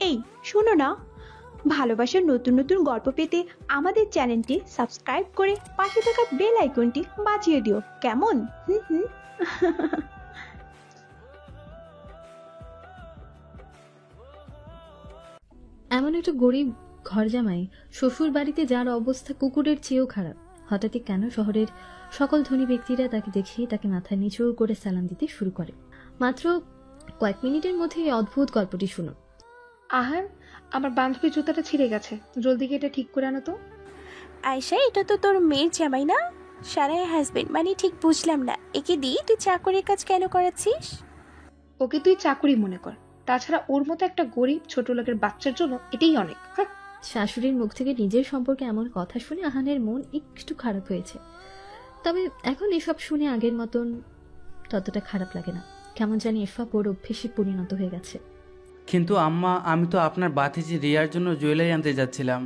এই শোনো না, ভালোবাসার নতুন নতুন গল্প পেতে আমাদের চ্যানেলটি সাবস্ক্রাইব করে পাশে থাকা বেল আইকনটি বাজিয়ে দিও, কেমন? হুম হুম। এমন একটা গরিব ঘর জামাই শ্বশুর বাড়িতে, যার অবস্থা কুকুরের চেয়েও খারাপ, হঠাৎই কেন শহরের সকল ধনী ব্যক্তিরা তাকে দেখিয়ে তাকে মাথায় নিচু করে সালাম দিতে শুরু করে। মাত্র কয়েক মিনিটের মধ্যে এই অদ্ভুত গল্পটি শুনুন। আহান, আমার বান্ধবীর জুতাটা ছিঁড়ে গেছে, জলদি গিয়ে এটা ঠিক করে আনো তো। আয়শা, এটা তো তোর মেয়ের জামাই না, সারার হাজবেন্ড। মানে ঠিক বুঝলাম না, একে দিয়ে তুই চাকরির কাজ কেন করাচ্ছিস? ওকে তুই চাকুরি মনে কর, তাছাড়া ওর মতো একটা গরিব ছোট লোকের বাচ্চার জন্য এটাই অনেক। হ্যাঁ, শাশুড়ির মুখ থেকে নিজের সম্পর্কে এমন কথা শুনে আহানের মন একটু খারাপ হয়েছে, তবে এখন এসব শুনে আগের মতন ততটা খারাপ লাগে না। কেমন জানি এসব ওর অভ্যেসে পরিণত হয়ে গেছে। কিন্তু আম্মা, আমি তো আপনার বাতিজি রিয়ার জন্য জুয়েলারি আনতে যাচ্ছিলাম।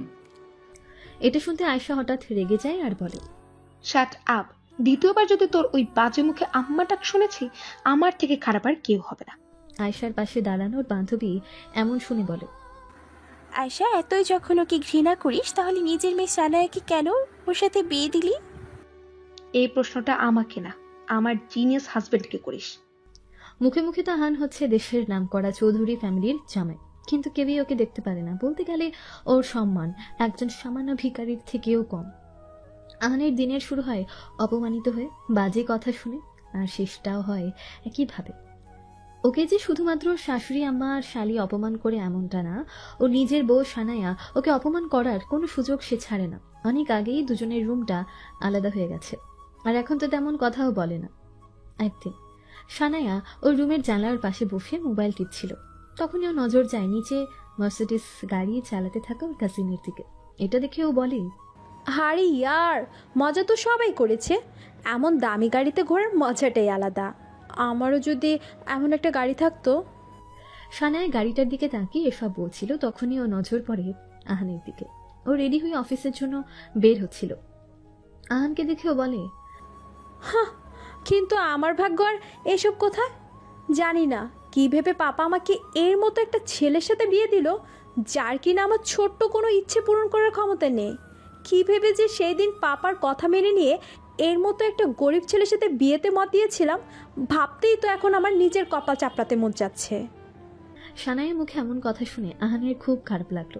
এটা শুনতে আয়শা হঠাৎ রেগে যায় আর বলে, শাট আপ। দ্বিতীয়বার যদি তোর ওই বাজে মুখে আম্মা ডাক শুনেছি, আমার থেকে খারাপ আর কেউ হবে না। আয়শার পাশে দাঁড়ানোর বান্ধবী এমন শুনে বলে, আয়শা, এতই যখন ওকে ঘৃণা করিস, তাহলে নিজের মেয়ে সানায়াকে কেন ওর সাথে বিয়ে দিলি? এই প্রশ্নটা আমাকে না, আমার জিনিয়াস হাজবেন্ডকে করিস। মুখে মুখে তো আহান হচ্ছে দেশের নামকরা চৌধুরী ফ্যামিলির জামাই, কিন্তু কেউই ওকে দেখতে পারে না। বলতে গেলে ওর সম্মান একজন সামান্য ভিখারির থেকেও কম। আহানের দিনের শুরু হয় অপমানিত হয়ে, বাজে কথা শুনে, আর শেষটাও হয় একইভাবে। ওকে যে শুধুমাত্র শাশুড়ি আম্মা আর শালি অপমান করে এমনটা না, ও নিজের বউ সানায়া ওকে অপমান করার কোনো সুযোগ সে ছাড়ে না। অনেক আগেই দুজনের রুমটা আলাদা হয়ে গেছে, আর এখন তো তেমন কথাও বলে না। একদিন সানায়া ওর রুমের জানলার পাশে বসে মোবাইল টিপছিল, তখনই ও নজর যায় নিচে মার্সিডিস গাড়ি চালাতে থাকা ওর কাজিনের দিকে। এটা দেখে ও বলে, হারি ইয়ার, মজা তো সবাই করেছে, এমন দামি গাড়িতে ঘোরার মজাটাই আলাদা। আমারও যদি এমন একটা গাড়ি থাকতো। সানায়া গাড়িটার দিকে তাকিয়ে এসব বলছিল, তখনই ও নজর পড়ে আহানের দিকে। ও রেডি হয়ে অফিসের জন্য বের হচ্ছিল। আহানকে দেখে ও বলে, কিন্তু আমার ভাগ্য আর এসব কোথায় জানি না। কি ভেবে পাপা আমাকে এর মতো একটা ছেলের সাথে বিয়ে দিল, যার কিনা আমার ছোট্ট কোনো ইচ্ছে পূরণ করার ক্ষমতা নেই। কি ভেবে যে সেই দিন পাপার কথা মেনে নিয়ে এর মতো একটা গরিব ছেলের সাথে বিয়েতে মত দিয়েছিলাম, ভাবতেই তো এখন আমার নিজের কপাল চাপড়াতে মন যাচ্ছে। সানায়ের মুখে এমন কথা শুনে আহানের খুব খারাপ লাগলো।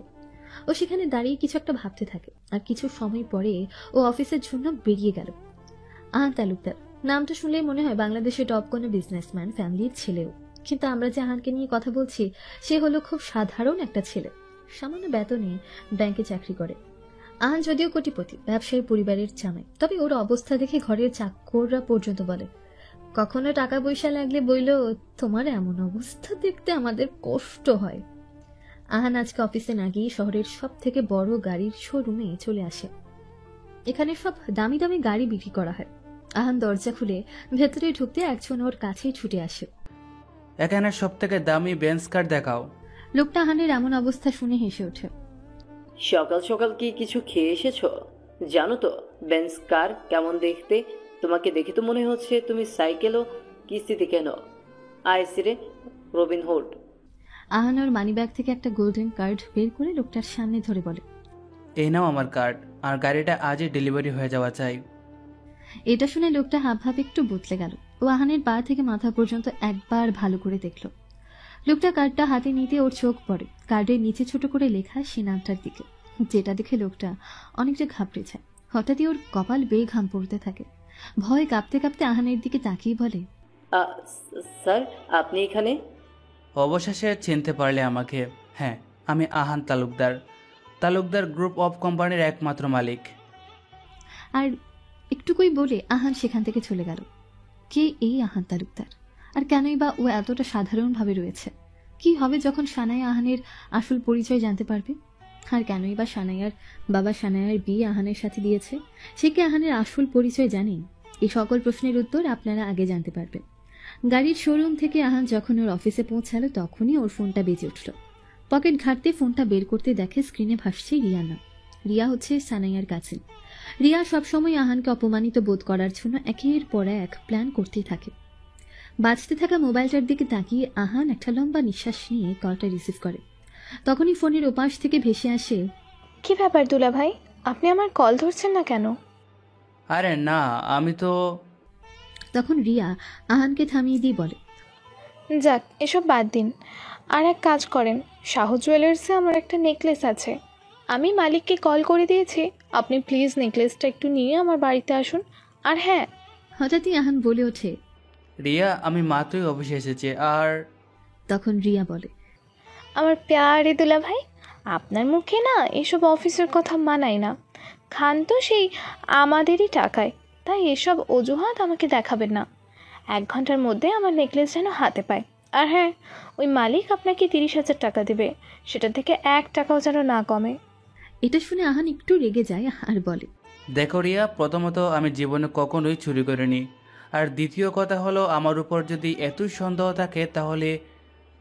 ও সেখানে দাঁড়িয়ে কিছু একটা ভাবতে থাকে, আর কিছু সময় পরে ও অফিসের জন্য বেরিয়ে গেল। আহান তালুকদার নামটা শুনলেই মনে হয় বাংলাদেশের টপ কোনো বিজনেসম্যান ফ্যামিলির ছেলেও, কিন্তু আমরা যে আহানকে নিয়ে কথা বলছি সে হলো খুব সাধারণ একটা ছেলে, সামান্য বেতনে ব্যাংকে চাকরি করে। আহান যদিও কোটিপতি ব্যবসায়ী পরিবারের জামাই, তবে ওর অবস্থা দেখে ঘরের চাকররা পর্যন্ত বলে, কখনো টাকা পয়সা লাগলে বইল, তোমার এমন অবস্থা দেখতে আমাদের কষ্ট হয়। আহান আজকে অফিসে না গিয়ে শহরের সব থেকে বড় গাড়ির শোরুমে চলে আসে। এখানে সব দামি দামি গাড়ি বিক্রি করা হয়। আহান দরজা খুলে ভেতরে ঢুকতে একজন ওর কাছেই ছুটে আসে। এখানে সব থেকে দামি বেঞ্চ কার দেখাও। লোকটা আহানের এমন অবস্থা শুনে হেসে ওঠে। সকাল সকাল কি কিছু খেয়ে এসেছো? জানো তো বেঞ্চ কার কেমন দেখতে? তোমাকে দেখে তো মনে হচ্ছে তুমি সাইকেলও কিস্তিতে কেন। আইসিরে রবিন হুড। আহান ওর মানিব্যাগ থেকে একটা গোল্ডেন কার্ড বের করে লোকটার সামনে ধরে বলে, এই নাও আমার কার্ড, আর গাড়িটা আজই ডেলিভারি হয়ে যাওয়া চাই। এটা শুনে লোকটা হাবভাব একটু বদলে গেল। ও আহানের পা থেকে মাথা পর্যন্ত একবার ভালো করে দেখল। লোকটা কার্ডটা হাতে নিতে ওর চোখ পড়ে কার্ডের নিচে ছোট করে লেখা সে নামটার দিকে, যেটা দেখে লোকটা অনেকটা ঘাবড়ে যায়। হঠাৎই ওর কপাল বেয়ে ঘাম পড়তে থাকে। ভয় কাঁপতে কাঁপতে আহানের দিকে তাকিয়ে বলে, স্যার আপনি এখানে? অবশেষে চিনতে পারলে আমাকে। হ্যাঁ, আমি আহান তালুকদার, তালুকদার গ্রুপ অফ কোম্পানির একমাত্র মালিক। আর একটুকুই বলে আহান সেখান থেকে চলে গেল। কে এই আহান তালুকদার, আর কেনই বা ও এতটা সাধারণভাবে রয়েছে? কি হবে যখন সানায়া আহানের আসল পরিচয় জানতে পারবে? আর কেনই বা সানায়ার বাবা সানায়ার বিয়ে আহানের সাথে দিয়েছে? সে কি আহানের আসল পরিচয় জানেন? এই সকল প্রশ্নের উত্তর আপনারা আগে জানতে পারবেন। গাড়ির শোরুম থেকে আহান যখন ওর অফিসে পৌঁছালো তখনই ওর ফোনটা বেজে উঠল। পকেট ঘাঁটতে ফোনটা বের করতে দেখে স্ক্রিনে ভাসছে রিয়ার নাম। রিয়া হচ্ছে সানায়ার কাজিন। রিয়া সবসময় আহানকে অপমানিত বোধ করার জন্য একের পর এক প্ল্যান করতেই থাকে। বাজতে থাকা মোবাইলটার দিকে তাকিয়ে আহান একটা লম্বা নিঃশ্বাস নিয়ে কলটা রিসিভ করে। তখনই ফোনের ওপাশ থেকে ভেসে আসে, কি ব্যাপার দুলা ভাই, আপনি আমার কল ধরছেন না কেন? আরে না, আমি তো তখন রিয়া আহানকে থামিয়ে দিয়ে বলে, যাক, এসব বাদ দিন। আর এক কাজ করেন, শাহ জুয়েলার্সে আমার একটা নেকলেস আছে, আমি মালিককে কল করে দিয়েছি, আপনি প্লিজ নেকলেসটা একটু নিয়ে আমার বাড়িতে আসুন। আর হ্যাঁ, হঠাৎই আহান বলে ওঠে। রিয়া, আমি মাত্রই অফিসে এসেছি। আর তখন রিয়া বলে, আমার প্যারে দুলা ভাই, আপনার মুখে না এসব অফিসের কথা মানায় না, খান তো সেই আমাদেরই টাকায়, তাই এসব অজুহাত আমাকে দেখাবেন না। 1 ঘন্টার মধ্যে আমার নেকলেস যেন হাতে পায়। আর হ্যাঁ, ওই মালিক আপনাকে 30,000 টাকা দেবে, সেটা থেকে 1 টাকাও যেন না কমে। এটা শুনে আহান একটু রেগে যায় আর বলে, দেখো রিয়া, প্রথমত আমি জীবনে কখনোই চুরি করিনি। আর দ্বিতীয় কথা হলো, আমার উপর যদি এতই সন্দেহ থাকে তাহলে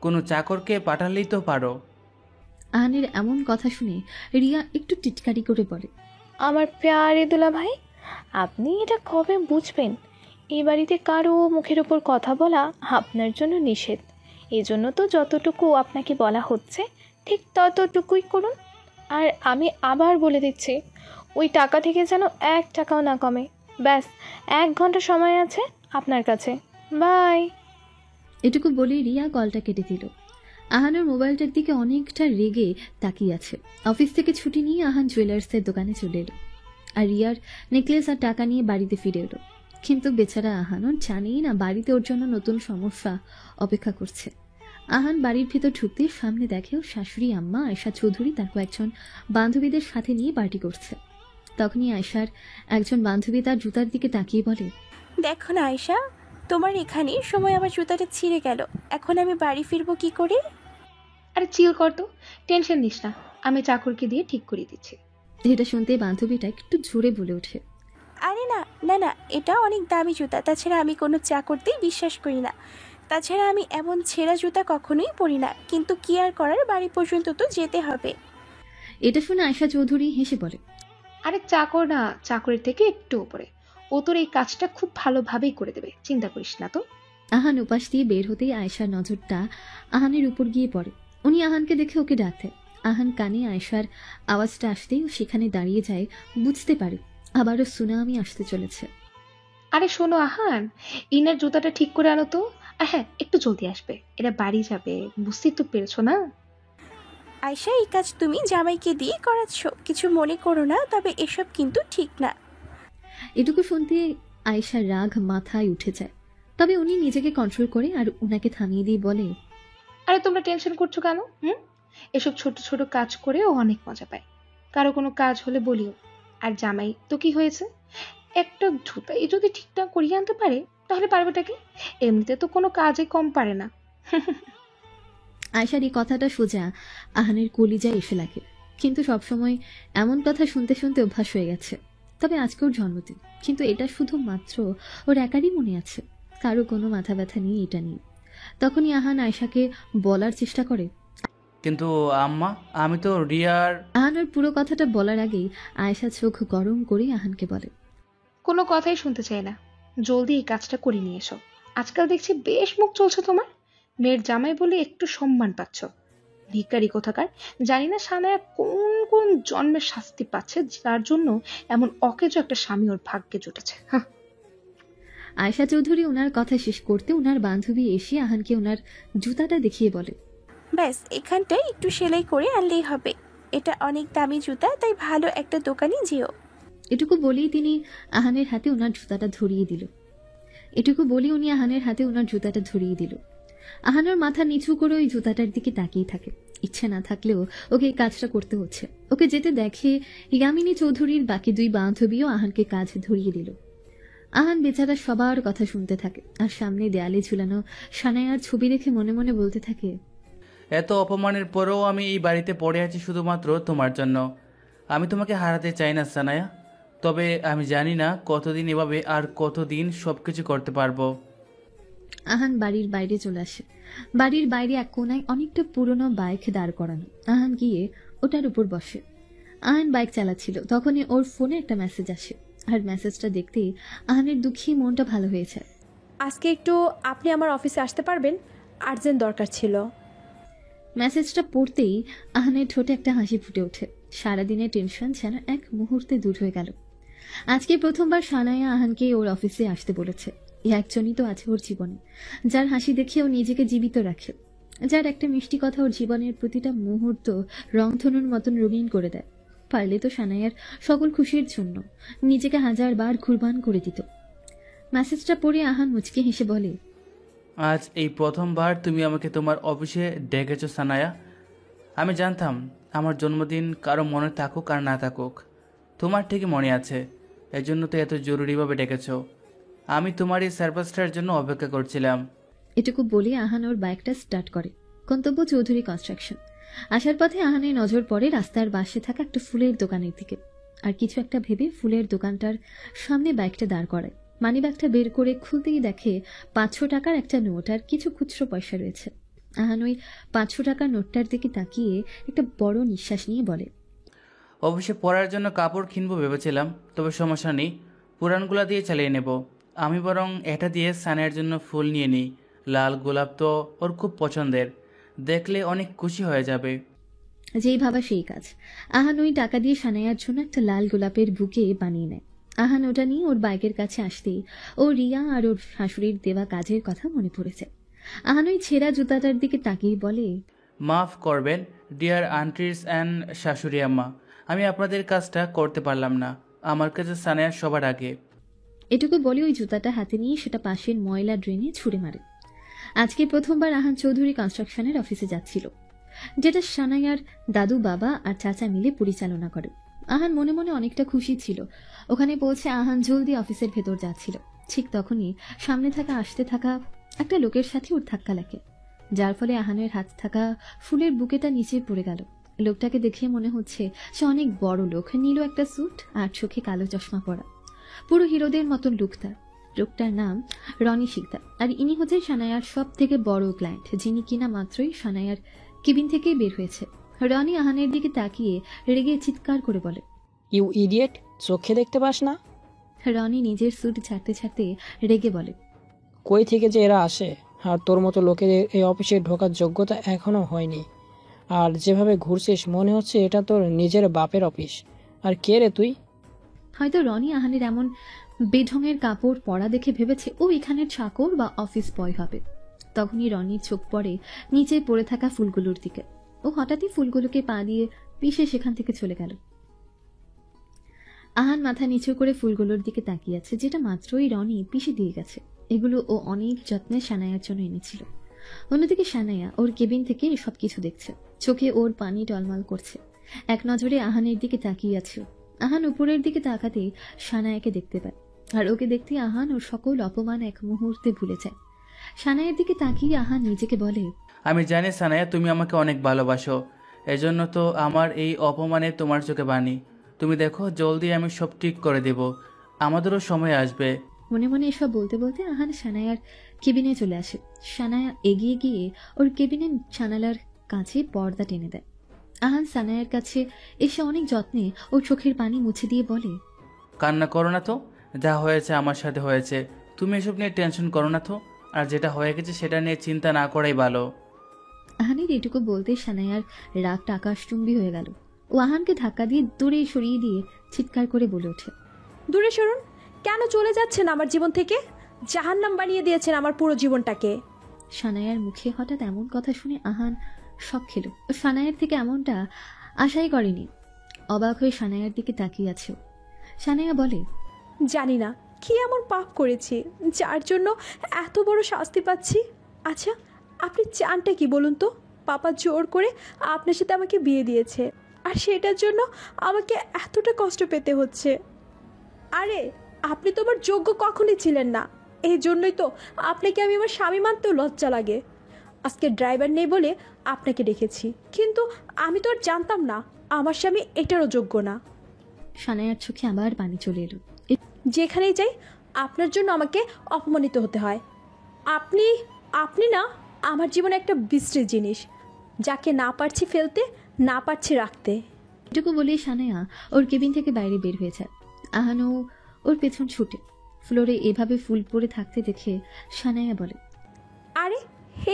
কোনো চাকরকে পাঠালেই তো পারো। আহানের এমন কথা শুনে রিয়া একটু টিটকারি করে বলে, আমার প্যারে দুলা ভাই, আপনি এটা কবে বুঝবেন? এই বাড়িতে কারো মুখের ওপর কথা বলা আপনার জন্য নিষেধ, এই জন্য তো যতটুকু আপনাকে বলা হচ্ছে ঠিক ততটুকুই করুন। আর আমি আবার বলে দিচ্ছি, ওই টাকা থেকে যেন 1 টাকাও না কমে। ব্যাস, 1 ঘন্টা সময় আছে আপনার কাছে, বাই। এটুকু বলে রিয়া কলটা কেটে দিল। আহানের মোবাইলটার দিকে অনেকটা রেগে তাকিয়ে আছে। অফিস থেকে ছুটি নিয়ে আহান জুয়েলার্সের দোকানে চলে এলো আর রিয়ার নেকলেস আর টাকা নিয়ে বাড়িতে ফিরে এলো। কিন্তু বেচারা আহানও জানেই না বাড়িতে ওর জন্য নতুন সমস্যা অপেক্ষা করছে। আহান বাড়ির ভিতর ঢুকতে সামনে দেখে ওর শাশুড়ি আম্মা আয়েশা চৌধুরী তার কয়েকজন বান্ধবীদের সাথে নিয়ে পার্টি করছে। তখনই আয়েশার একজন বান্ধবী তার জুতার দিকে তাকিয়ে বলে, দেখো না আয়শা, তোমার এখানে সময় আমার জুতাটা ছিঁড়ে গেল, এখন আমি বাড়ি ফিরবো কি করে? আরে চিল কর তো, টেনশন নিস না, আমি চাকরকে দিয়ে ঠিক করে দিচ্ছি। এটা শুনতে বান্ধবীটা একটু জোরে বলে ওঠে, আরে না না না, এটা অনেক দামি জুতা, তাছাড়া আমি কোনো চাকরতেই বিশ্বাস করি না, তাছাড়া আমি এমন ছেঁড়া জুতা কখনোই পরি না, কিন্তু কি আর করার, বাড়ি পর্যন্ত তো যেতে হবে। এটা শুনে আয়েশা চৌধুরী হেসে বলে, আরে চাকর না, চাকরের থেকে একটু উপরে, ও তোর এই কাজটা খুব ভালোভাবেই করে দেবে, চিন্তা করিস না তো। আহান উপাস দিয়ে বের হতেই আয়েশার নজরটা আহানের উপর গিয়ে পড়ে। উনি আহানকে দেখে ওকে ডাকতে, আহান কানে আয়েশার আওয়াজটা আসতেই ও সেখানে দাঁড়িয়ে যায়, বুঝতে পারে আবারও সুনামি আসতে চলেছে। আরে শোনো আহান, ইনার জুতাটা ঠিক করে আনো তো। আর হ্যাঁ, একটু জলদি আসবে, এটা বাড়ি যাবে, বুঝতেই তো পেরেছো না। আয়শা, এই কাজ তুমি জামাইকে দিয়ে করাচ্ছ, কিছু মনে করো না, তবে এসব কিন্তু ঠিক না। এটুকু শুনতে আয়েশার রাগ মাথায় উঠে যায়, তবে উনি নিজেকে কন্ট্রোল করে আর উনাকে থামিয়ে দিয়ে বলে, আরে তোমরা টেনশন করছো কেন? এসব ছোট ছোট কাজ করে ও অনেক মজা পায়, কারো কোনো কাজ হলে বলিও। আর জামাই তো কি হয়েছে, একটা জুতাই যদি ঠিকঠাক করিয়ে আনতে পারে তাহলে পারবেটাকে, এমনিতে তো কোনো কাজে কম পারে না। আয়েশার এই কথাটা সোজা আহানের কলিজায় এসে লাগে, কিন্তু সবসময় এমন কথা শুনতে শুনতে অভ্যাস হয়ে গেছে। তবে আজকে ওর জন্মদিন, কিন্তু এটা শুধুমাত্র ওর একারই মনে আছে, কারো কোনো মাথা ব্যথা নেই এটা নিয়ে। তখনই আহান আয়েশাকে বলার চেষ্টা করে, কিন্তু আম্মা, আমি তো রিয়ার। আহান ওর পুরো কথাটা বলার আগেই আয়েশা চোখ গরম করে আহানকে বলে, কোনো কথাই শুনতে চাই না, জলদি এই কাজটা করে নিয়ে এসো। আজকাল দেখছি বেশ মুখ চলছে তোমার, মেয়ের জামাই বলে একটু সম্মান পাচ্ছ। ভিখারি কোথাকার, জানি না সানায়া কোন কোন জন্মের শাস্তি পাচ্ছে, যার জন্য এমন অকেজো একটা স্বামী ওর ভাগ্যে জুটেছে। আয়েশা চৌধুরী ওনার কথা শেষ করতে ওনার বান্ধবী এসে আহানকে ওনার জুতাটা দেখিয়ে বলে, ব্যাস, এখানটায় একটু সেলাই করে আনলেই হবে, এটা অনেক দামি জুতা, তাই ভালো একটা দোকানে যেও। এটুকু বলেই তিনি আহানের হাতে ওনার জুতাটা ধরিয়ে দিল। আহানের মাথা নিচু করে ওই জুতাটার দিকে তাকিয়ে থাকে। ইচ্ছে না থাকলেও ওকে এই কাজটা করতে হচ্ছে। ওকে যেতে দেখে ইয়ামিনী চৌধুরীর বাকি 2 বান্ধবীও আহানকে কাজ ধরিয়ে দিল। আহান বেচারা সবার কথা শুনতে থাকে আর সামনে দেয়ালে ঝুলানো সানায়ার ছবি দেখে মনে মনে বলতে থাকে, এত অপমানের পরেও আমি এই বাড়িতে পড়ে আছি শুধুমাত্র তোমার জন্য। আমি তোমাকে হারাতে চাই না সানায়া, তবে আমি জানি না কতদিন এভাবে আর কতদিন সবকিছু করতে পারবো। আহান বাড়ির বাইরে চলে আসে। বাড়ির বাইরে এক কোনায় অনেকটা পুরনো বাইক দাঁড় করানো। আহান গিয়ে ওটার উপর বসে। আহান বাইক চালাচ্ছিল, তখনই ওর ফোনে একটা মেসেজ আসে আর মেসেজটা দেখতেই আহানের দুঃখী মনটা ভালো হয়েছে। আজকে একটু আপনি আমার অফিসে আসতে পারবেন, আর্জেন্ট দরকার ছিল। মেসেজটা পড়তেই আহানের ঠোঁটে একটা হাসি ফুটে ওঠে। সারাদিনের টেনশন যেন এক মুহূর্তে দূর হয়ে গেল। আজকে প্রথমবার সানায়া আহানকে ওর অফিসে আসতে বলেছে। এই একজনই তো আছে ওর জীবনে, যার হাসি দেখে ও নিজেকে জীবিত রাখে, যার একটা মিষ্টি কথা ওর জীবনের প্রতিটা মুহূর্ত রংধনুর মতন রঙিন করে দেয়। পারলে তো সানায়ার সকল খুশির জন্য নিজেকে 1000 বার কুরবান করে দিত। মেসেজটা পড়ে আহান মুচকে হেসে বলে, আজ এই প্রথমবার তুমি আমাকে তোমার অফিসে ডেকেছো সানায়া। আমি জানতাম আমার জন্মদিন কারো মনে থাকুক আর না থাকুক, তোমার ঠিকই মনে আছে। এজন্য তো এত জরুরিভাবে ডেকেছো। আমি তোমার এই সারপ্রাইজটার জন্য অপেক্ষা করছিলাম। এটুকু বলে আহান ওর বাইকটা স্টার্ট করে। গন্তব্য চৌধুরী কনস্ট্রাকশন। আসার পথে আহানের নজর পড়ে রাস্তার পাশে থাকা একটা ফুলের দোকানের দিকে। আর কিছু একটা ভেবে ফুলের দোকানটার সামনে বাইকটা দাঁড় করায়। মানিব্যাগটা বের করে খুলতেই দেখে 500 টাকার একটা নোট আর কিছু খুচরো পয়সা রয়েছে। আহান ওই 500 টাকার নোটটার দিকে তাকিয়ে একটা বড় নিঃশ্বাস নিয়ে বলে, অফিসে পরার জন্য কাপড় কিনবো ভেবেছিলাম, তবে সমস্যা নেই, পুরানগুলা দিয়ে চালিয়ে নেব। আমি বরং এটা দিয়ে সানের জন্য ফুল নিয়ে নিই। লাল গোলাপ তো ওর খুব পছন্দের, দেখলে অনেক খুশি হয়ে যাবে। যেই ভাবা সেই কাজ। আহান ওই টাকা দিয়ে সানায়ার জন্য একটা লাল গোলাপের বুকে বানিয়ে নেয়। আহান ওটা নিয়ে ওর বাইকের কাছে আসতেই ও রিয়া আর ওর শাশুড়ির দেওয়া কাজের কথা মনে পড়েছে। আহান ওই ছেঁড়া জুতাটার দিকে তাকিয়ে বলে, মাফ করবেন ডিয়ার আন্টিস অ্যান্ড শাশুড়ি আম্মা, আমি আপনাদের কাজটা করতে পারলাম না। আমার কাছে সানায়া সবার আগে। এটুকু বলে ওই জুতাটা হাতে নিয়ে সেটা পাশের ময়লা ড্রেনে ছুঁড়ে মারে। আজকে প্রথমবার আহান চৌধুরী কনস্ট্রাকশনের অফিসে যাচ্ছিল, যেটা সানায়ার দাদু, বাবা আর চাচা মিলে পরিচালনা করে। আহান মনে মনে অনেকটা খুশি ছিল। ওখানে পৌঁছে আহান জলদি অফিসের ভেতর যাচ্ছিল। ঠিক তখনই সামনে আসতে থাকা একটা লোকের সাথে ওর ধাক্কা লাগে, যার ফলে আহানের হাত থাকা ফুলের বুকেটা নিচে পড়ে গেল। লোকটাকে দেখে মনে হচ্ছে সে অনেক বড় লোক। নীল একটা স্যুট আর চোখে কালো চশমা পরা, পুরো হিরোদের মতন লুক তার। লোকটার নাম রনি শিকদার, আর ইনি হচ্ছেন সানায়ার সব থেকে বড় ক্লায়েন্ট, যিনি কিনা মাত্রই সানায়ার কেবিন থেকেই বের হয়েছে। রনি আহানের দিকে তাকিয়ে রেগে চিৎকার করে বলে, ইউ ইডিয়েট, চোখে দেখতে পাস না? রনি নিজের স্যুট ছাড়তে ছাড়তে রেগে বলে, কই থেকে যে এরা আসে, আর তোর মতো লোকের এই অফিসে ঢোকার যোগ্যতা এখনো হয়নি। আর যেভাবে ঘুরছিস মনে হচ্ছে এটা তোর নিজের বাপের অফিস। আর কে রে তুই? হয়তো রনি আহানের এমন বেঢঙের কাপড় পরা দেখে ভেবেছে ও এখানের চাকর বা অফিস বয় হবে। তখনই রনির চোখ পড়ে নিচে পড়ে থাকা ফুলগুলোর দিকে। ও হঠাৎই ফুলগুলোকে পা দিয়ে পিষে সেখান থেকে চলে গেল। আহান মাথা নিচু করে ফুলগুলোর দিকে তাকিয়ে আছে, যেটা মাত্রই রনি পিষে দিয়ে গেছে। এগুলো ও অনেক যত্নে সানায়ার জন্য এনেছিল। অন্যদিকে সানায়া ওর কেবিন থেকে সবকিছু দেখছে। চোখে ওর পানি টলমল করছে। এক নজরে আহানের দিকে তাকিয়ে আছে। আহান উপরের দিকে তাকাতেই সানায়াকে দেখতে পায়, আর ওকে দেখতে আহান ওর সকল অপমান এক মুহূর্তে ভুলে যায়। সানায়ার দিকে তাকিয়ে আহান নিজেকে বলে, আমি জানি সানায়া তুমি আমাকে অনেক ভালোবাসো, এজন্য তো আমার এই অপমানে তোমার চোখে বানি। তুমি দেখো জলদি আমি সব ঠিক করে দেব, আমাদেরও সময় আসবে। মনে মনে এসব বলতে বলতে আহান সানায়ার কেবিনে চলে আসে। সানায়া এগিয়ে গিয়ে ওর কেবিনের জানালার কাছে পর্দা টেনে দেয়। আহান সানায়ার কাছে এসে অনেক যত্নে ওর চোখের পানি মুছে দিয়ে বলে, কান্না করো না তো, যা হয়েছে আমার সাথে হয়েছে, তুমি এসব নিয়ে টেনশন করো না তো। আর যেটা হয়ে গেছে সেটা নিয়ে চিন্তা না করাই ভালো। আহানের এটুকু বলতে সানায়ার রাগটা আকাশচুম্বী হয়ে গেল। ও আহানকে ধাক্কা দিয়ে দূরে সরিয়ে দিয়ে চিৎকার করে বলে ওঠে, দূরে সরুন, কেন চলে যাচ্ছেন আমার জীবন থেকে? জাহান্নাম বানিয়ে দিয়েছেন আমার পুরো জীবনটাকে। সানায়ার মুখে হঠাৎ এমন কথা শুনে আহান শক খেল। সানায়ার থেকে এমনটা আশাই করেনি। অবাক হয়ে সানায়ার দিকে তাকিয়ে আছে। সানায়া বলে, জানি না কি এমন পাপ করেছি যার জন্য এত বড় শাস্তি পাচ্ছি। আচ্ছা, আপনি চানটা কি বলুন তো? পাপা জোর করে আপনার সাথে আমাকে বিয়ে দিয়েছে, আর সেটার জন্য আমাকে এতটা কষ্ট পেতে হচ্ছে। আরে আপনি তো আমার যোগ্য কখনই ছিলেন না, এই জন্যই তো আপনাকে আমি আমার স্বামী মানতেও লজ্জা লাগে। আজকে ড্রাইভার নেই বলে আপনাকে ডেকেছি, কিন্তু আমি তো আর জানতাম না আমার স্বামী এটারও যোগ্য না। সানায়ার চোখে আবার পানি চলে এলো। যেখানেই যাই আপনার জন্য আমাকে অপমানিত হতে হয়। আপনি না আমার জীবনে একটা বিশ্রী জিনিস, যাকে না পারছি ফেলতে, না পারছি রাখতে। এটুকু বলেই সানায়া ওর কেবিন থেকে বাইরে বের হয়ে যায়। আহানও ওর পেছন ছুটে। ফ্লোরে এভাবে ফুল পড়ে থাকতে দেখে সানায়া বলে, আরে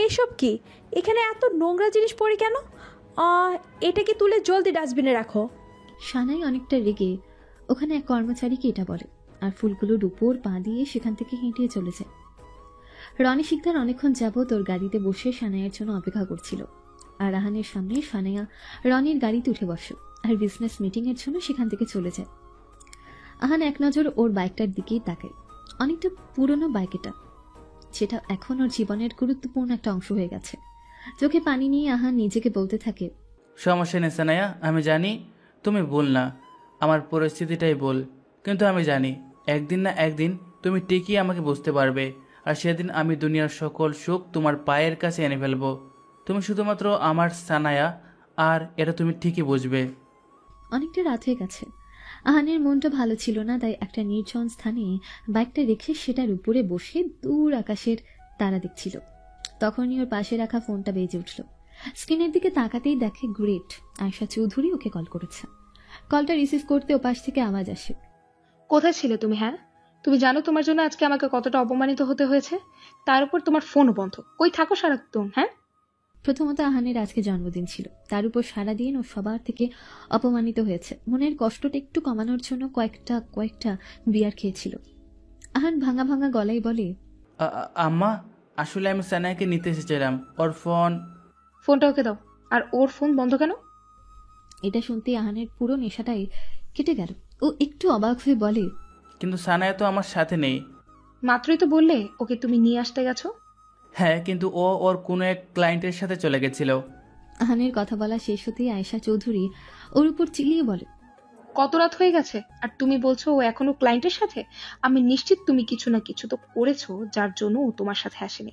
এইসব কি? এখানে এত নোংরা জিনিস পড়ে কেন? এটাকে তুলে জলদি ডাস্টবিনে রাখো। সানাই অনেকটা রেগে ওখানে এক কর্মচারীকে এটা বলে, আর ফুলগুলোর উপর পা দিয়ে সেখান থেকে হেঁটে চলে যায়। রনি শিকদার অনেকক্ষণ যাবৎ ওর গাড়িতে বসে সানাইয়ের জন্য অপেক্ষা করছিল, আর আহানের সামনে সানাইয়া রনির গাড়িতে উঠে বসে আর বিজনেস মিটিং এর জন্য সেখান থেকে চলে যায়। আহান এক নজর ওর বাইকটার দিকেই তাকায়। অনেকটা পুরনো বাইক এটা, সেটা এখন ওর জীবনের গুরুত্বপূর্ণ একটা অংশ হয়ে গেছে। চোখে পানি নিয়ে আহান নিজেকে বলতে থাকে, সমস্যা নেই সানায়া, আমি জানি তুমি ভুল না, আমার পরিস্থিতিটাই ভুল, কিন্তু আমি জানি একদিন না একদিন তুমি ঠিকই আমাকে বুঝতে পারবে, আর সেদিন আমি দুনিয়ার সকল সুখ তোমার পায়ের কাছে এনে ফেলবো। তুমি শুধুমাত্র আমার সানায়া, আর এটা তুমি ঠিকই বুঝবে। অনেকটা রাত হয়ে গেছে। আহানের মনটা ভালো ছিল না, তাই একটা নির্জন স্থানে বাইকটা রেখে সেটার উপরে বসে দূর আকাশের তারা দেখছিল। তখনই ওর পাশে রাখা ফোনটা বেজে উঠল। স্ক্রিনের দিকে তাকাতেই দেখে গ্রেট আয়েশা চৌধুরী ওকে কল করেছে। কলটা রিসিভ করতে ওপাশ থেকে আওয়াজ আসে, কোথায় ছিলে তুমি? হ্যাঁ, তুমি জানো তোমার জন্য আজকে আমাকে কতটা অপমানিত হতে হয়েছে? তার উপর তোমার ফোনও বন্ধ। কই থাকো সারাক্ষণ? হ্যাঁ, প্রথমত আহানের আজকে জন্মদিন ছিল, তার উপর সারাদিন ও সবার থেকে অপমানিত হয়েছে। মনের কষ্টটা একটু কমানোর জন্য কয়েকটা বিয়ার খেয়েছিল। আহান ভাঙা ভাঙা গলায় বলে, আম্মা, আসলে আমি সানায়াকে নিতে এসেছিলাম, ওর ফোনটা ওকে দাও। আর ওর ফোন বন্ধ কেন? এটা শুনতে আহানের পুরো নেশাটাই কেটে গেল। ও একটু অবাক হয়ে বলে, কিন্তু সানায়া তো আমার সাথে নেই। মাত্রই তো বললে ওকে তুমি নিয়ে আসতে গেছো। হ্যাঁ, কিন্তু ও ওর কোনো এক ক্লায়েন্টের সাথে চলে গেছিল। আহানের কথা বলা শেষ হতেই আয়েশা চৌধুরী ওর উপর চিল্লিয়ে বলে, কত রাত হয়ে গেছে আর তুমি বলছো ও এখনো ক্লায়েন্টের সাথে? আমি নিশ্চিত তুমি কিছু না কিছু তো করেছো যার জন্য ও তোমার সাথে আসেনি।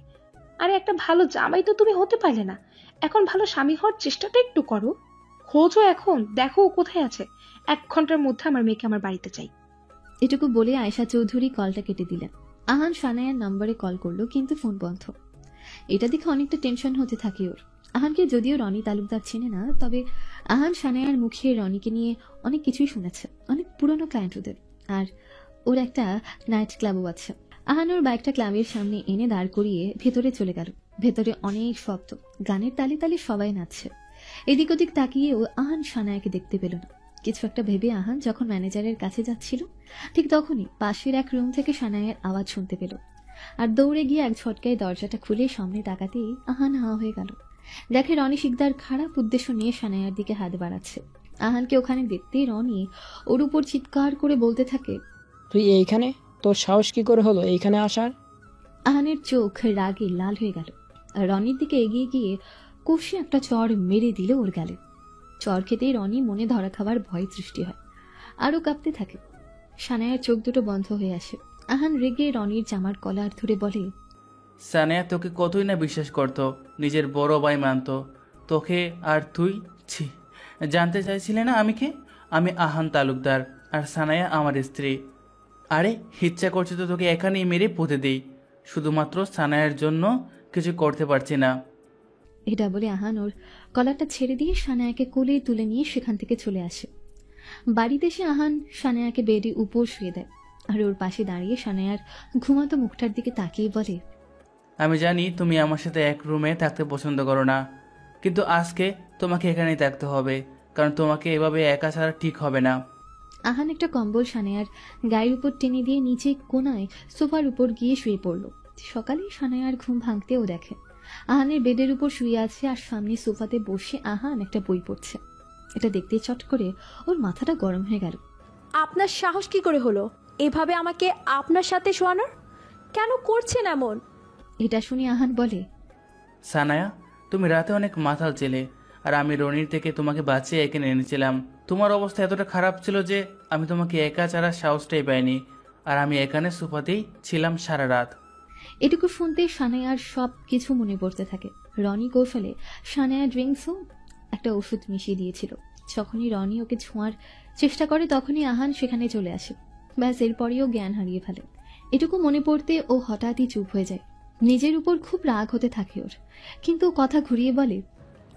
আরে একটা ভালো জামাই তো তুমি হতে পারলে না, এখন ভালো স্বামী হওয়ার চেষ্টাটা একটু করো। খোঁজো, এখন দেখো ও কোথায় আছে। 1 ঘন্টার মধ্যে আমার মেয়েকে আমার বাড়িতে চাই। এটুকু বলে আয়েশা চৌধুরী কলটা কেটে দিলেন। আহান সানায়ার নম্বরে কল করলো, কিন্তু ফোন বন্ধ। এটা দেখে অনেকটা টেনশন হতে থাকে ওর। আহানকে যদিও রনি তালুকদার চেনে না, তবে আহান সানায়ার মুখে রনিকে নিয়ে অনেক কিছুই শুনেছে, অনেক পুরনো ক্লায়েন্ট ওদের, আর ওর একটা নাইট ক্লাবও আছে। আহান ওর বাইকটা ক্লাবের সামনে এনে দাঁড় করিয়ে ভেতরে চলে গেল। ভেতরে অনেক শব্দ, গানের তালে তালে সবাই নাচছে। এদিক ওদিক তাকিয়েও আহান সানায়াকে দেখতে পেল না। কিছু একটা ভেবে আহান যখন ম্যানেজারের কাছে যাচ্ছিল, ঠিক তখনই পাশের এক রুম থেকে সানায়ার আওয়াজ শুনতে পেল, আর দৌড়ে গিয়ে এক ঝটকায় দরজাটা খুলে সামনে তাকাতেই আহান হা হয়ে গেল। দেখে রনি শিকদার খারাপ উদ্দেশ্য নিয়ে সানায়ার দিকে হাত বাড়াচ্ছে। আহানকে ওখানে দেখতেই রনি ওর উপর চিৎকার করে বলতে থাকে, তুই এইখানে? তোর সাহস কি করে হলো এইখানে আসার? আহানের চোখ রাগে লাল হয়ে গেল। রনির দিকে এগিয়ে গিয়ে কষে একটা চড় মেরে দিল ওর গালে। চড় খেতেই রনি মনে ধরা খাবার ভয় সৃষ্টি হয়, আরো কাঁপতে থাকে। সানায়ার চোখ দুটো বন্ধ হয়ে আসে। আহান রেগে রনির জামার কলার ধরে বলে, সানায়া তোকে কতই না বিশ্বাস করতো, নিজের বড় ভাই মানতো তোকে, আর তুই ছি, জানতে চাইছিলে না আমি কে? আমি আহান তালুকদার, আর সানায়া আমার স্ত্রী। আরে ইচ্ছা করছে তো তোকে এখানেই মেরে পুঁতে দিই, শুধুমাত্র সানায়ার জন্য কিছু করতে পারছি না। এটা বলে আহান ওর কলারটা ছেড়ে দিয়ে সানায়াকে কোলে তুলে নিয়ে সেখান থেকে চলে আসে। বাড়িতে এসে আহান সানায়াকে বেডে উপর শুয়ে দেয়, আর ওর পাশে দাঁড়িয়ে সানায়ার ঘুমাতো মুখটার দিকে তাকিয়ে বলে, আমি জানি তুমি আমার সাথে এক রুমে থাকতে পছন্দ করো না, কিন্তু আজকে তোমাকে এখানেই থাকতে হবে, কারণ তোমাকে এভাবে একা ছাড়া ঠিক হবে না। আহান একটা কম্বল সানায়ার গায়ের উপর টেনে দিয়ে নিচে কোনায় সোফার উপর গিয়ে শুয়ে পড়ল। সকালে সানায়ার ঘুম ভাঙতেও দেখে আহানের বেডের উপর শুয়ে আছে, আর সামনে সোফাতে বসে আহান একটা বই পড়ছে। এটা দেখতে চট করে ওর মাথাটা গরম হয়ে গেল। আপনার সাহস কি করে হলো এভাবে আমাকে আপনার সাথে শোয়ানোর? কেন করছেন এমন? এটা শুনে আহান বলে, সানায়া, তুমি রাতে অনেক মাথাল ছিলে, আর আমি রনির থেকে তোমাকে বাঁচিয়ে এখানে এনেছিলাম। তোমার অবস্থা এতটা খারাপ ছিল যে আমি তোমাকে একা ছাড়ার সাহসটাই পাইনি, আর আমি এখানে সোফাতেই ছিলাম সারা রাত। এটুকু শুনতে সানায়ার সব কিছু মনে পড়তে থাকে। রনি কৌশলে সানায়া ড্রিঙ্কসও একটা ওষুধ মিশিয়ে দিয়েছিল। যখনই রনি ওকে ছোঁয়ার চেষ্টা করে তখনই আহান সেখানে চলে আসে। ব্যাস এরপরেও জ্ঞান হারিয়ে ফেলে। এটুকু মনে পড়তে ও হঠাৎই চুপ হয়ে যায়। নিজের উপর খুব রাগ হতে থাকে ওর, কিন্তু কথা ঘুরিয়ে বলে,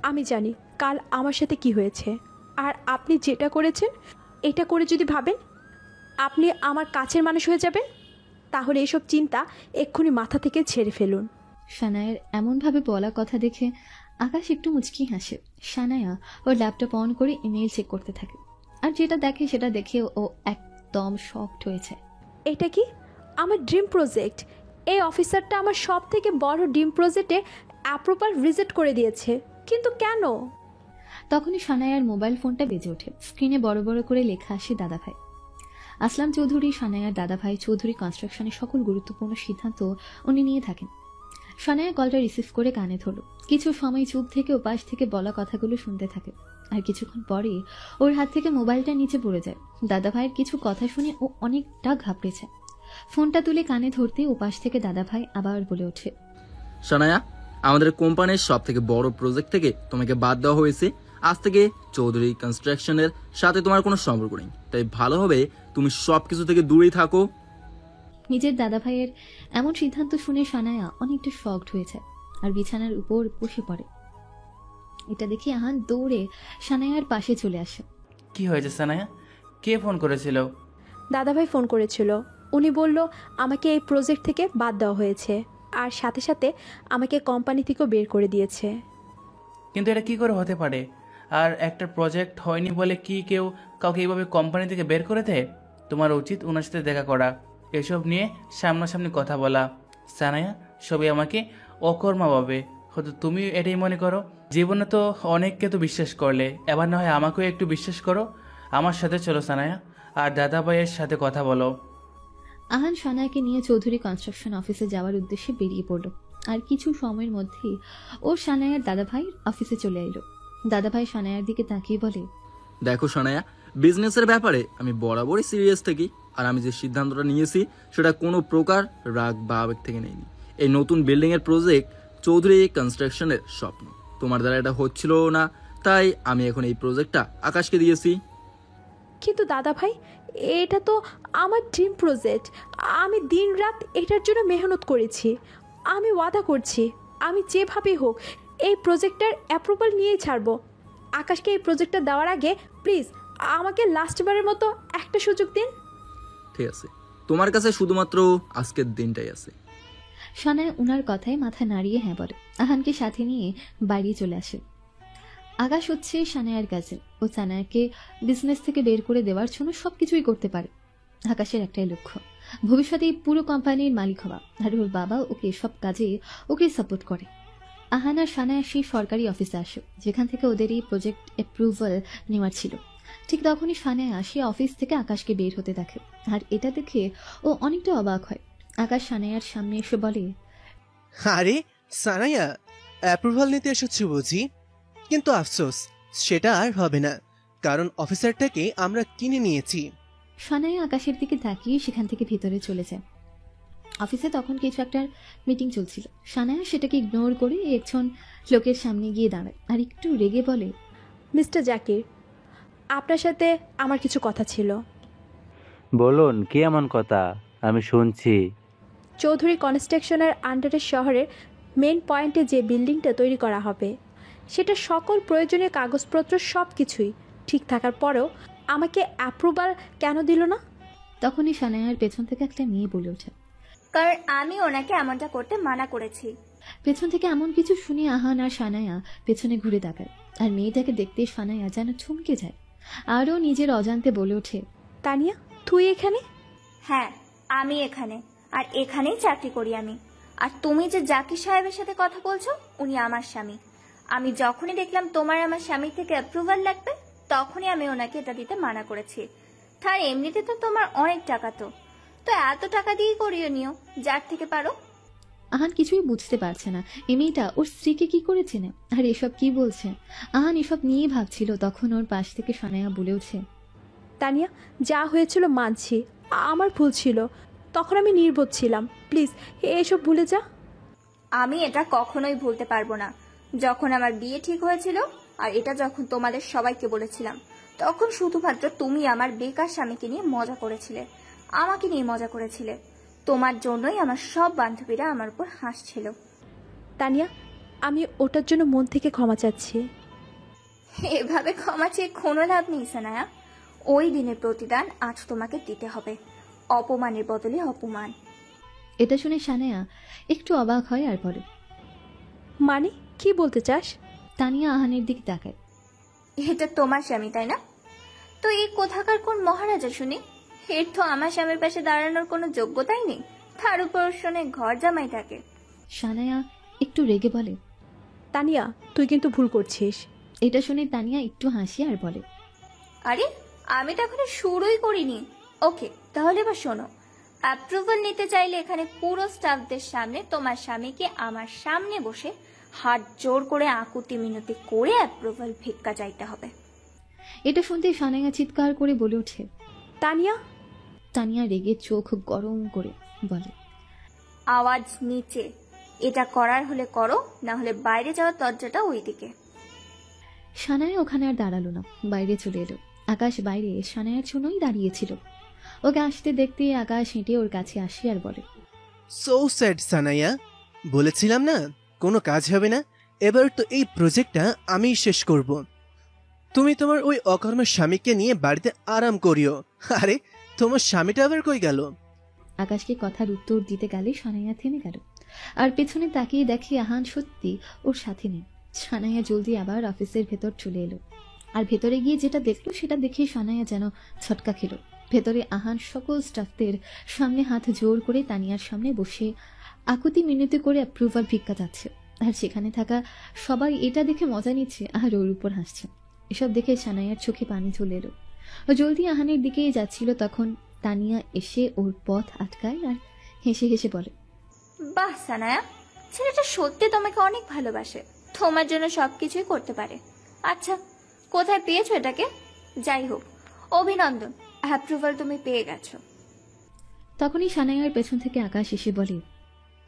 আমি জানি কাল আমার সাথে কি হয়েছে, আর আপনি যেটা করেছেন এটা করে যদি ভাবেন আপনি আমার কাছের মানুষ হয়ে যাবেন, তাহলে এসব চিন্তা এক্ষুনি মাথা থেকে ছেড়ে ফেলুন। সানায়ার এমনভাবে বলা কথা দেখে আকাশ একটু মুচকি হাসে। সানায়া ওর ল্যাপটপ অন করে ইমেল চেক করতে থাকে, আর যেটা দেখে সেটা দেখে ও একদম শকড হয়েছে। এটা কি? আমার ড্রিম প্রজেক্ট। এই অফিসারটা আমার সব থেকে বড় ড্রিম প্রজেক্টে অ্যাপ্রুভাল রিজেক্ট করে দিয়েছে, কিন্তু কেন? তখনই সানায়ার মোবাইল ফোনটা বেজে ওঠে। স্ক্রিনে বড় বড় করে লেখা আসে দাদাভাই। আসলাম চৌধুরী, সানায়ার দাদাভাই চৌধুরী কনস্ট্রাকশনের সকল গুরুত্বপূর্ণ সিদ্ধান্ত উনি নিয়ে থাকেন। সানায়া কলটা রিসিভ করে কানে ধরল। কিছু সময় চুপ থেকে ওপাশ থেকে বলা কথাগুলো শুনতে থাকে, আর কিছুক্ষণ পরে ওর হাত থেকে মোবাইলটা নিচে পড়ে যায়। দাদাভাইয়ের কিছু কথা শুনে ও অনেকটা ঘাবড়েছে। ফোনটা তুলে কানে ধরতে ওপাশ থেকে দাদাভাই আবার বলে ওঠে, সানায়া, আমাদের কোম্পানির সব থেকে বড় প্রজেক্ট থেকে তোমাকে বাদ দেওয়া হয়েছে। আজ থেকে চৌধুরী কনস্ট্রাকশনের সাথে তোমার কোনো সম্পর্ক নেই, তাই ভালো হবে তুমি সবকিছু থেকে দূরেই থাকো। নিজের দাদাভাইয়ের এমন সিদ্ধান্ত শুনে সানায়া অনেকটা শকড হয়েছে আর বিছানার উপর বসে পড়ে। এটা দেখে আহান দৌড়ে সানায়ার পাশে চলে আসে। কি হয়েছে সানায়া? কে ফোন করেছিল? দাদাভাই ফোন করেছিল। উনি বলল আমাকে এই প্রজেক্ট থেকে বাদ দেওয়া হয়েছে, আর সাথে সাথে আমাকে কোম্পানি থেকেও বের করে দিয়েছে। কিন্তু এটা কি করে হতে পারে? আর একটা প্রজেক্ট হয়নি বলে কি কেউ কাউকে এইভাবে কোম্পানি থেকে বের করে দেয়? তোমার উচিত ওনার সাথে দেখা করা, এসব নিয়ে সামনাসামনি কথা বলা। সানায়া, সবাই আমাকে অকর্মা ভাবে, হয়তো তুমি এটাই মনে করো। জীবনে তো অনেককে তো বিশ্বাস করলে, এবার না হয় আমাকেও একটু বিশ্বাস করো। আমার সাথে চলো সানায়া, আর দাদা ভাইয়ের সাথে কথা বলো। আহান সানায়াকে নিয়ে চৌধুরী কনস্ট্রাকশন অফিসে যাওয়ার উদ্দেশ্যে বেরিয়ে পড়ল। আর কিছু সময়ের মধ্যেই ও সানায়ার দাদাভাই অফিসে চলে এলো। দাদাভাই সানায়ার দিকে তাকিয়ে বলে, দেখো সানায়া, বিজনেসের ব্যাপারে আমি বরাবরই সিরিয়াস থাকি, আর আমি যে সিদ্ধান্তটা নিয়েছি সেটা কোনো প্রকার রাগ বা আবেগ থেকে নেইনি। এই নতুন বিল্ডিং এর প্রজেক্ট চৌধুরী কনস্ট্রাকশনের স্বপ্ন। তোমার দ্বারা এটা হচ্ছিল না, তাই আমি এখন এই প্রজেক্টটা আকাশকে দিয়েছি। কিন্তু দাদাভাই, এটা তো আমার ড্রিম প্রজেক্ট। আমি দিন রাত এটার জন্য মেহনত করেছি। আমি ওয়াদা করছি, আমি যেভাবেই হোক এই প্রজেক্টটার অ্যাপ্রুভাল নিয়েই ছাড়বো। আকাশকে এই প্রজেক্টটা দেওয়ার আগে প্লিজ আমাকে লাস্টবারের মতো একটা সুযোগ দিন। ঠিক আছে, তোমার কাছে শুধুমাত্র আজকের দিনটাই আছে। সানায়া উনার কথায় মাথা নাড়িয়ে হ্যাঁ বলে। আহানকে সাথে নিয়ে বাড়ি চলে আসে। আকাশ হচ্ছে সানায়ার কাছে। ও সানায়াকে বিজনেস থেকে বের করে দেওয়ার জন্য সবকিছুই করতে পারে। আকাশের একটাই লক্ষ্য, ভবিষ্যতে এই পুরো কোম্পানির মালিক হওয়া, আর ওর বাবা ওকে সব কাজে ওকে সাপোর্ট করে। আহান আর সানায়া সেই সরকারি অফিসে আসে যেখান থেকে ওদের এই প্রজেক্ট অ্যাপ্রুভাল নেওয়ার ছিল। ঠিক তখনই সানায়া সে অফিস থেকে আকাশকে বের হতে দেখে, আর এটা দেখে ও অনেকটা অবাক হয়। আকাশ সানায়ার সামনে এসে বলে, আরে সানায়া, অ্যাপ্রুভাল নিতে এসেছি বুঝি? কিন্তু আফসোস, সেটা আর হবে না, কারণ অফিসারটাকে আমরা কিনে নিয়েছি। সানায়া আকাশের দিকে তাকিয়ে সেখান থেকে ভিতরে চলে যায়। অফিসে তখন কিছু একটা মিটিং চলছিল। সানায়া সেটাকে ইগনোর করে একজন লোকের সামনে গিয়ে দাঁড়ায় আর একটু রেগে বলে, মিস্টার জাকির, আপনার সাথে আমার কিছু কথা ছিল। বলুন, কি এমন কথা? আমি শুনছি। চৌধুরী কনস্ট্রাকশনের আন্ডারের শহরের মেন পয়েন্টে যে বিল্ডিংটা তৈরি করা হবে, সেটা সকল প্রয়োজনীয় কাগজপত্র সব কিছুই ঠিক থাকার পরেও আমাকে অ্যাপ্রুভাল কেন দিল না? তখনই সানায়ার পেছন থেকে একটা মেয়ে বলে ওঠে, কারণ আমি ওনাকে এমনটা করতে মানা করেছি। পেছন থেকে এমন কিছু শুনে আহান আর সানায়া পেছনে ঘুরে তাকায়, আর মেয়েটাকে দেখতে সানায়া যেন চমকে যায়। আরও নিজের অজান্তে বলে ওঠে, তানিয়া, তুই এখানে? হ্যাঁ, আমি এখানে, আর এখানেই চাকরি করি আমি। আর তুমি যে জাকির সাহেবের সাথে কথা বলছো, উনি আমার স্বামী। আমি যখনই দেখলাম তোমার আমার স্বামী থেকে অ্যাপ্রুভাল লাগবে, তখনই আমি ওনাকে এটা দিতে মানা করেছি। তার এমনিতে তো তোমার অনেক টাকা, তো এত টাকা দিয়ে করিয়ে নিও যার থেকে পারো। আহান কিছুই বুঝতে পারছে না এই মেয়েটা ওর স্ত্রীকে কি করেছে না, আর এসব কি বলছে। আহান এসব নিয়ে ভাবছিল, তখন ওর পাশ থেকে সানায়া বলে ওঠে, তানিয়া, যা হয়েছিল মানছি, আমার ভুল ছিল, তখন আমি নির্বোধ ছিলাম। প্লিজ এসব ভুলে যা। আমি এটা কখনোই ভুলতে পারবো না। যখন আমার বিয়ে ঠিক হয়েছিল, আর এটা যখন তোমাদের সবাইকে বলেছিলাম, তখন শুধুমাত্র তুমি আমার বেকার স্বামীকে নিয়ে মজা করেছিলে, আমাকে নিয়ে মজা করেছিলে। তোমার জন্যই আমার সব বান্ধবীরা আমার উপর হাসছিল। তানিয়া, আমি ওটার জন্য মন থেকে ক্ষমা চাচ্ছি। এভাবে ক্ষমা চেয়ে কোনো লাভ নেই সানায়া। ওই দিনের প্রতিদান আজ তোমাকে দিতে হবে, অপমানের বদলে অপমান। এটা শুনে সানায়া একটু অবাক হয় আর বলে, মানে কি বলতে চাস? তানিয়া আহানের দিকে তাকায়। এটা তোমার স্বামী তাই না? তো এই কোথাকার কোন মহারাজা শুনি? এর তো আমার স্বামীর পাশে দাঁড়ানোর কোনো যোগ্যতাই নেই, তার উপর শোনে ঘর জামাই থাকে। সানায়া একটু রেগে বলে, তানিয়া তুই কিন্তু ভুল করছিস। এটা শুনে তানিয়া একটু হাসি আর বলে, আরে আমি তো এখনো শুরুই করিনি। ওকে, তাহলে এবার শোনো, অ্যাপ্রুভাল নিতে চাইলে এখানে পুরো স্টাফদের সামনে তোমার স্বামীকে আমার সামনে বসে হাত জোর করে আকুতি মিনতি করে অ্যাপ্রুভাল ভিক্ষা চাইতে হবে। এটা শুনতে সানায়া চিৎকার করে বলে ওঠে, তানিয়া। তানিয়া রেগে চোখ গরম করে বলে, আওয়াজ নিচে। এটা করার হলে করো, না হলে বাইরে যাওয়ার দরজাটা ওইদিকে। সানায়া ওখানে আর দাঁড়ালো না, বাইরে চলে এলো। আকাশ বাইরে সানায়ার জন্যই দাঁড়িয়েছিল। ওকে আসতে দেখতে আকাশ হেঁটে ওর কাছে আসে আর বলে, সো স্যাড সানাইয়া, বলেছিলাম না কোনো কাজ হবে না। এবার তো এই প্রজেক্টটা আমিই শেষ করব। তুমি তোমার ওই অকর্মের স্বামীকে নিয়ে বাড়িতে আরাম করিও। আরে তোমার স্বামীটা আবার কই গেল? আকাশকে কথার উত্তর দিতে গেলে সানায়া থেমে গেল আর পেছনে তাকিয়ে দেখে আহান সত্যি ওর সাথে নেই। সানায়া জলদি আবার অফিসের ভেতর চলে এলো আর ভেতরে গিয়ে যেটা দেখলো সেটা দেখে সানায়া যেন ছটকা খেল। ভেতরে আহান সকল স্টাফদের সামনে হাত জোর করে তানিয়ার সামনে বসে আকুতি মিনতি করে অ্যাপ্রুভাল ভিক্ষা যাচ্ছে, আর সেখানে থাকা সবাই এটা দেখে মজা নিচ্ছে আর ওর উপর হাসছে। এসব দেখে সানায়ার চোখে পানি চলে এলো। ও জলদি আহানের দিকেই যাচ্ছিল, তখন তানিয়া এসে ওর পথ আটকায় আর হেসে হেসে বলে, বাহ সানায়া, ছেলেটা সত্যি তোমাকে অনেক ভালোবাসে, তোমার জন্য সবকিছুই করতে পারে। আচ্ছা, কোথায় পেয়েছো এটাকে? যাই হোক, অভিনন্দন, অ্যাপ্রুভাল তুমি পেয়ে গেছো। তখনই সানায়ার পেছন থেকে আকাশ এসে বলে,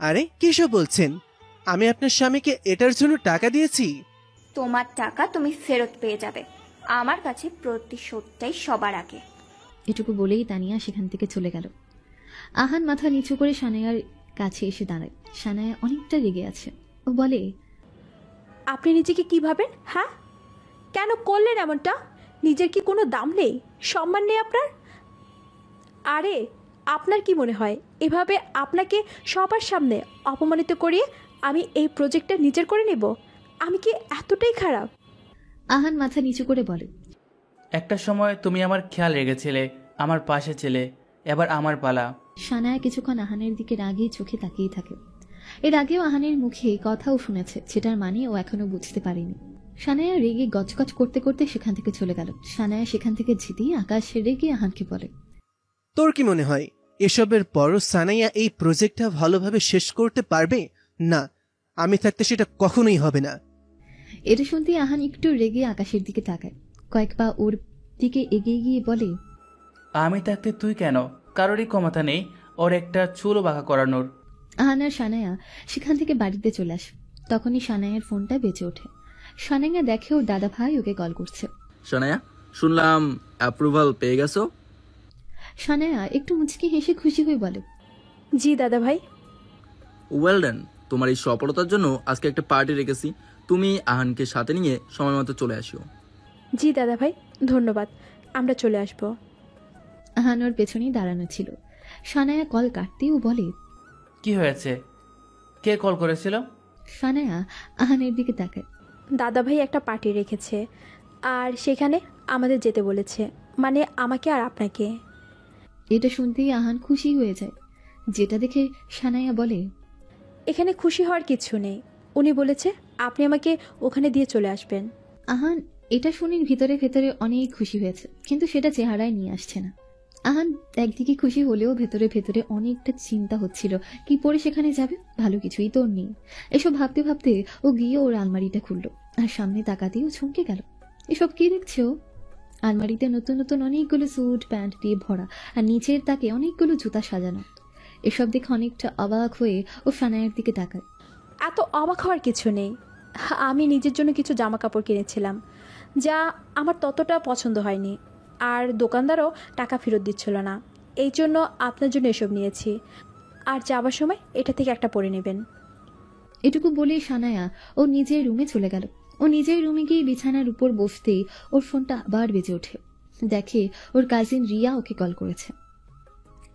আরে কিসব বলছেন? আমি আপনার স্বামীকে এটার জন্য টাকা দিয়েছি। তোমার টাকা তুমি ফেরত পেয়ে যাবে, আমার কাছে প্রতিশোধটাই সবার আগে। এটুকু বলেই তানিয়া সেখান থেকে চলে গেল। আহান মাথা নিচু করে সানায়ার কাছে এসে দাঁড়ায়। সানায়া অনেকটা রেগে আছে। ও বলে, আপনি নিজেকে কি ভাবেন? হ্যাঁ, কেন করলেন এমনটা? নিজের কি কোনো দাম নেই, সম্মান নেই আপনার? আরে আপনার কি মনে হয় এভাবে আপনাকে সবার সামনে অপমানিত করিয়ে আমি এই প্রজেক্টটা নিজের করে নেব? আমি কি এতটাই খারাপ? আহান মাথা নিচু করে বলে, একটা সময় তুমি আমার খেয়াল রেখেছিলে, আমার পাশে ছিলে, এবার আমার পালা। সানায়া কিছুক্ষণ আহানের দিকে রাগে চোখে তাকিয়ে থাকে। এর আগেও আহানের মুখে কথাও শুনেছে, সেটার মানে ও এখনো বুঝতে পারেনি। সানায়া রেগে গজগজ করতে করতে সেখান থেকে চলে গেল। সানায়া সেখান থেকে যেতেই আকাশ রেগে আহানকে বলে, তোর কি মনে হয় এসবের পরও সানাইয়া এই প্রজেক্টটা ভালোভাবে শেষ করতে পারবে? না, আমি থাকতে সেটা কখনোই হবে না। এটা শুনতে আহান একটু রেগে আকাশের দিকে তাকায়। কয়েক পা ওর দিকে এগিয়ে গিয়ে বলে, আমি থাকতে তুই কেন? কারোরই ক্ষমতা নেই ওর একটা চুলও বাঁকা করানোর। আহান আর সানায়া সেখান থেকে বাড়িতে চলে আসে। তখনই সানায়ার ফোনটা বেজে ওঠে। সানায়া দেখে ওর দাদা ভাই ওকে কল করছে। সানায়া, শুনলাম অ্যাপ্রুভাল পেয়ে গেছো? সানায়া একটু মুচকি হেসে খুশি হয়ে বলে, জি দাদা ভাই। ওয়েল ডান, তোমার এই সফলতার জন্য আজকে একটা পার্টি রেখেছি, তুমি আহানকে সাথে নিয়ে সময় মতো চলে আসিও। জি দাদা ভাই, ধন্যবাদ, আমরা চলে আসব। আহান ওর পেছনেই দাঁড়ানো ছিল। সানায়া কল কাটতেও বলে, কি হয়েছে? কে কল করেছিল? সানায়া আহানের দিকে তাকায়। দাদা ভাই একটা পার্টি রেখেছে আর সেখানে আমাদের যেতে বলেছে, মানে আমাকে আর আপনাকে। এটা শুনতেই আহান খুশি হয়ে যায়, যেটা দেখে সানায়া বলে, এখানে খুশি হওয়ার কিছু নেই, উনি বলেছে আপনি আমাকে ওখানে দিয়ে চলে আসবেন। আহান এটা শুনে ভিতরে ভেতরে অনেক খুশি হয়েছে, কিন্তু সেটা চেহারায় নিয়ে আসছে না। আহান একদিকে খুশি হলেও ভেতরে ভেতরে অনেকটা চিন্তা হচ্ছিল, কি পরে সেখানে যাবে, ভালো কিছুই তো নেই। এসব ভাবতে ভাবতে ও গিয়ে ওর আলমারিটা খুললো আর সামনে তাকাতেই ও চমকে গেল। এসব কি দেখছে ও? আলমারিতে নতুন নতুন অনেকগুলো স্যুট প্যান্ট দিয়ে ভরা আর নিচের তাকে অনেকগুলো জুতা সাজানো। এসব দেখে অনেকটা অবাক হয়ে ও সানায়ার দিকে তাকায়। এত অবাক হওয়ার কিছু নেই, আমি নিজের জন্য কিছু জামা কাপড় কিনেছিলাম যা আমার ততটা পছন্দ হয়নি, আর দোকানদারও টাকা ফেরত দিচ্ছিল না, এই জন্য আপনার জন্য এসব নিয়েছি, আর যাবার সময় এটা থেকে একটা পরে নেবেন। এটুকু বলেই সানায়া ও নিজের রুমে চলে গেল। ও নিজের রুমে গিয়ে বিছানার উপর বসতেই ওর ফোনটা আবার বেজে ওঠে। দেখে ওর কাজিন রিয়া ওকে কল করেছে।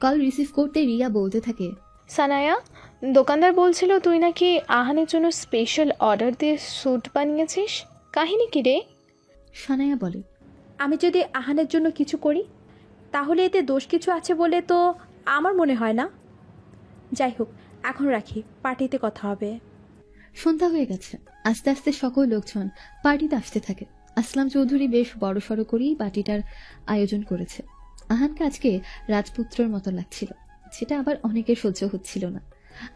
কল রিসিভ করতে রিয়া বলতে থাকে, সানায়া, দোকানদার বলছিল তুই নাকি আহানের জন্য স্পেশাল অর্ডার দিয়ে স্যুট বানিয়েছিস, কাহিনী কি রে? সানায়া বলে, আমি যদি আহানের জন্য কিছু করি তাহলে এতে দোষ কিছু আছে বলে তো আমার মনে হয় না। যাই হোক, এখন রাখি, পার্টিতে কথা হবে। সন্ধ্যা হয়ে গেছে। আস্তে আস্তে সকল লোকজন পার্টিতে আসতে থাকে। আসলাম চৌধুরী বেশ বড়সড় করেই পার্টিটার আয়োজন করেছে। আহানকে আজকে রাজপুত্রের মতো লাগছিল, সেটা আবার অনেকের সহ্য হচ্ছিল না।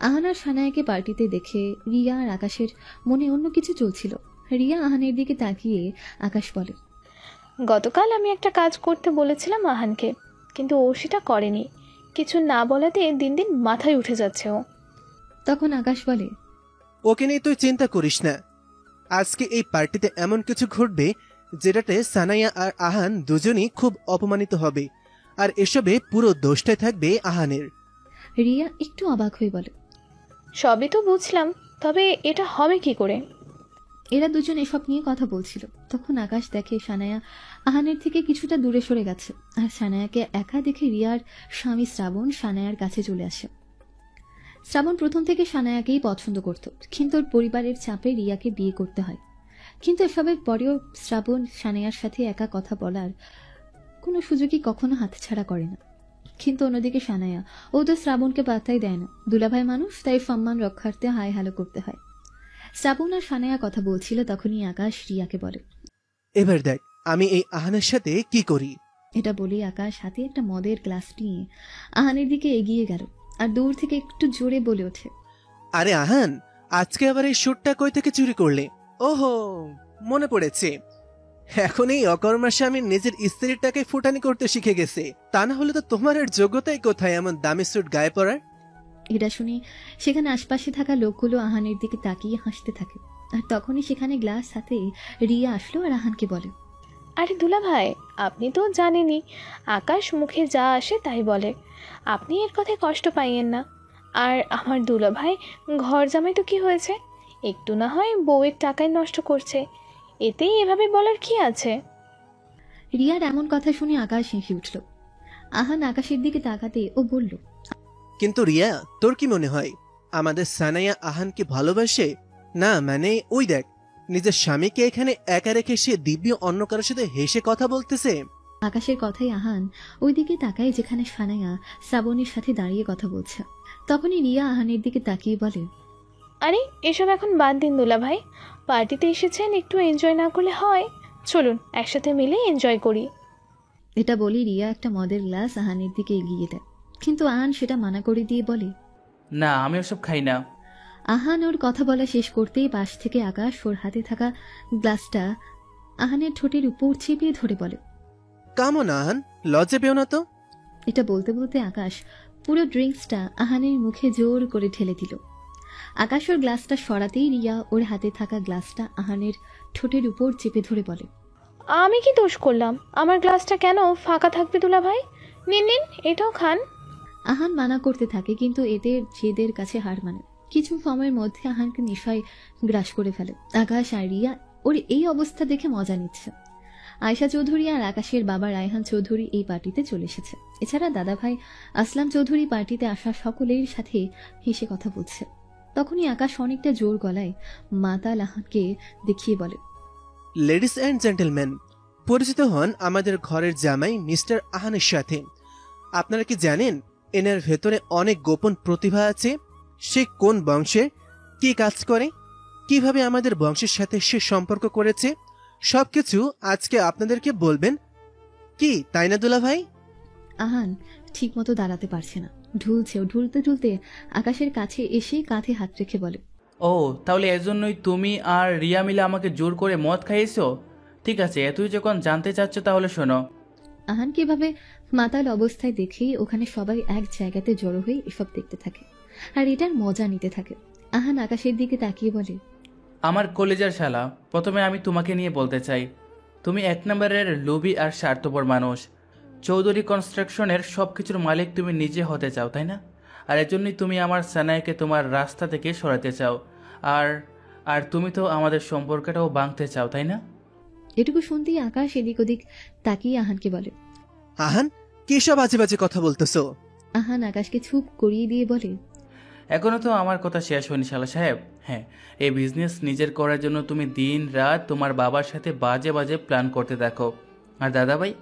আহান আর সানায়াকে পার্টিতে দেখে রিয়া আর আকাশের মনে অন্য কিছু চলছিল। রিয়া আহানের দিকে তাকিয়ে আকাশ বলে, গতকাল আমি একটা কাজ করতে বলেছিলাম আহানকে, কিন্তু ও সেটা করেনি। কিছু না বলাতে দিন দিন মাথায় উঠে যাচ্ছে ও। তখন আকাশ বলে, ওকে নিয়ে তুই চিন্তা করিস না। আজকে এই পার্টিতে এমন কিছু ঘটবে যেটাতে সানাইয়া আর আহান দুজনই খুব অপমানিত হবে, আর এসবে পুরো দোষটাই থাকবে আহানের। রিয়া একটু অবাক হয়ে বলে, সবই তো বুঝলাম, তবে এটা হবে কি করে? এরা দুজন এসব নিয়ে কথা বলছিল। তখন আকাশ দেখে সানায়া আহানের থেকে কিছুটা দূরে সরে গেছে, আর সানায়াকে একা দেখে রিয়ার স্বামী শ্রাবণ সানায়ার কাছে চলে আসে। শ্রাবণ প্রথম থেকে সানায়াকেই পছন্দ করত, কিন্তু ওর পরিবারের চাপে রিয়াকে বিয়ে করতে হয়। কিন্তু এসবের পরেও শ্রাবণ সানায়ার সাথে একা কথা বলার কোনো সুযোগই কখনো হাতছাড়া করে না। কিন্তু অন্যদিকে সানায়া, ও তো শ্রাবণকে পাত্তাই দেয় না। দুলাভাই মানুষ, তাই সম্মান রক্ষার্থে হাই হ্যালো করতে হয়। শ্রাবণ আর সানায়া কথা বলছিল, তখনই আকাশ রিয়াকে বলে, এবার দেখ আমি এই আহানের সাথে কি করি। এটা বলি আকাশ হাতে একটা মদের গ্লাস নিয়ে আহানের দিকে এগিয়ে গেল, আর দূর থেকে একটু জোরে বলে ওঠে, আরে আহান, আজকে আবার এই শুটটা কই থেকে চুরি করলে? ওহো, মনে পড়েছে। এখন এই অকর্মা স্বামী নিজের স্ত্রীর টাকে ফুটানি করতে শিখে গেছে। তা না হলে তো তোমার এর যোগ্যতাই কোথায় এমন দামি স্যুট গায়ে পরার? এটা শুনে সেখানে আশপাশে থাকা লোকগুলো আহানের দিকে তাকিয়ে হাসতে থাকে। আর তখনই সেখানে গ্লাস হাতে রিয়া আসলো আর আহানকে বলে, আরে দুলা ভাই, আপনি তো জানেনই আকাশ মুখে যা আসে তাই বলে। আপনি এর কথায় কষ্ট পাইয়েন না। আর আমার দুলা ভাই ঘর জামাই তো কি হয়েছে, একটু না হয় বউয়ের টাকায় নষ্ট করছে, এতেই এভাবে বলার কি আছে? রিয়ার এমন কথা শুনে আকাশ হেসে উঠল। আহান আকাশের দিকে তাকাতে ও বলল, কিন্তু রিয়া, তোর কি মনে হয় আমাদের সানাইয়া আহানকে ভালোবাসে? না মানে ওই দেখ, নিজের স্বামীকে এখানে একা রেখে সে দিব্য অন্য কারোর সাথে হেসে কথা বলতেছে। আকাশের কথাই আহান ওইদিকে তাকায় যেখানে সানায়া শ্রাবণীর সাথে দাঁড়িয়ে কথা বলছে। তখনই রিয়া আহানের দিকে তাকিয়ে বলে, আরে এসব এখন বাদ দিন দুলা ভাই, পার্টিতে এসেছেন, একটু এনজয় না করলে হয়? চলুন একসাথে মিলে এনজয় করি। এটা বলি রিয়া একটা মদের গ্লাস আহানের দিকে এগিয়ে দেয়, কিন্তু আহান সেটা মানা করে দিয়ে বলে, না, আমি ওসব খাই না। আহান ওর কথা বলা শেষ করতেই পাশ থেকে আকাশ ওর হাতে থাকা গ্লাসটা আহানের ঠোঁটের উপর চেপে ধরে বলে, কামন আহান, লজ্জা পেও না তো। এটা বলতে বলতে আকাশ পুরো ড্রিঙ্কসটা আহানের মুখে জোর করে ঠেলে দিল। আকাশ ওর গ্লাসটা সরাতেই রিয়া ওর হাতে থাকা গ্লাসটা আহানের ঠোঁটের উপর চেপে ধরে বলে, আমি কি দোষ করলাম? আমার গ্লাসটা কেন ফাঁকা থাকবে দুলা ভাই? নিন নিন, এটাও খান। আহান মানা করতে থাকে, কিন্তু এতে জেদের কাছে হার মানে। কিছু সময়ের মধ্যে আহানকে নেশায় গ্রাস করে ফেলে। আকাশ আর রিয়া ওর এই অবস্থা দেখে মজা নিচ্ছে। আয়শা চৌধুরী আর আকাশের বাবা রায়হান চৌধুরী এই পার্টিতে চলে এসেছে। এছাড়া দাদাভাই আসলাম চৌধুরী পার্টিতে আসা সকলের সাথে হেসে কথা বলছে। তখনই আকাশ অনেকটা জোর গলায় মাতাল আহানকে দেখিয়ে বলে, লেডিস অ্যান্ড জেন্টলম্যান, পরিচিত হন আমাদের ঘরের জামাই মিস্টার আহানের সাথে। আপনারা কি জানেন এনার ভেতরে অনেক গোপন প্রতিভা আছে? সে কোন বংশে, কি কাজ করে, কিভাবে আমাদের বংশের সাথে সে সম্পর্ক করেছে, সবকিছু আজকে আপনাদেরকে বলবেন। কি তাই না দুলা ভাই? আহান ঠিক মতো দাঁড়াতে পারছে না, ঢুলছে। ঢুলতে ঢুলতে আকাশের কাছে এসে কাঁধে হাত রেখে বলে, ও, তাহলে এজন্যই তুমি আর রিয়া মিলে আমাকে জোর করে মদ খাইয়েছো? ঠিক আছে, এতই যখন জানতে চাচ্ছ তাহলে শোনো। আহান কিভাবে মাতাল অবস্থায় দেখেই ওখানে সবাই এক জায়গাতে জড়ো হয়ে এসব দেখতে থাকে আর এটার মজা নিতে থাকে। আহান আকাশের দিকে তাকিয়ে বলে, আমার কলেজার শালা, প্রথমে আমি তোমাকে নিয়ে বলতে চাই, তুমি এক নম্বরের লোভী আর স্বার্থপর মানুষ। চৌধুরী কনস্ট্রাকশনের সব কিছুর মালিক তুমি নিজে হতে চাও, তাই না? আর এজন্যই তুমি আমার সানাইকে তোমার রাস্তা থেকে সরাতে চাও। আর আর তুমি তো আমাদের সম্পর্কটাও ভাঙতে চাও, তাই না? এটুকু শুনতেই আকাশ এদিক ওদিক তাকিয়ে আহানকে বলে, আহান, কি সব আজে বাজে কথা বলতেছো? আহান আকাশকে চুপ করিয়ে দিয়ে বলে, এখনো তো আমার কথা শেষ হয়নি শালা সাহেব। হ্যাঁ, এই বিজনেস নিজের করার জন্য তুমি দিন রাত তোমার বাবার সাথে বাজে বাজে প্ল্যান করতে দেখো। আর দাদাভাই,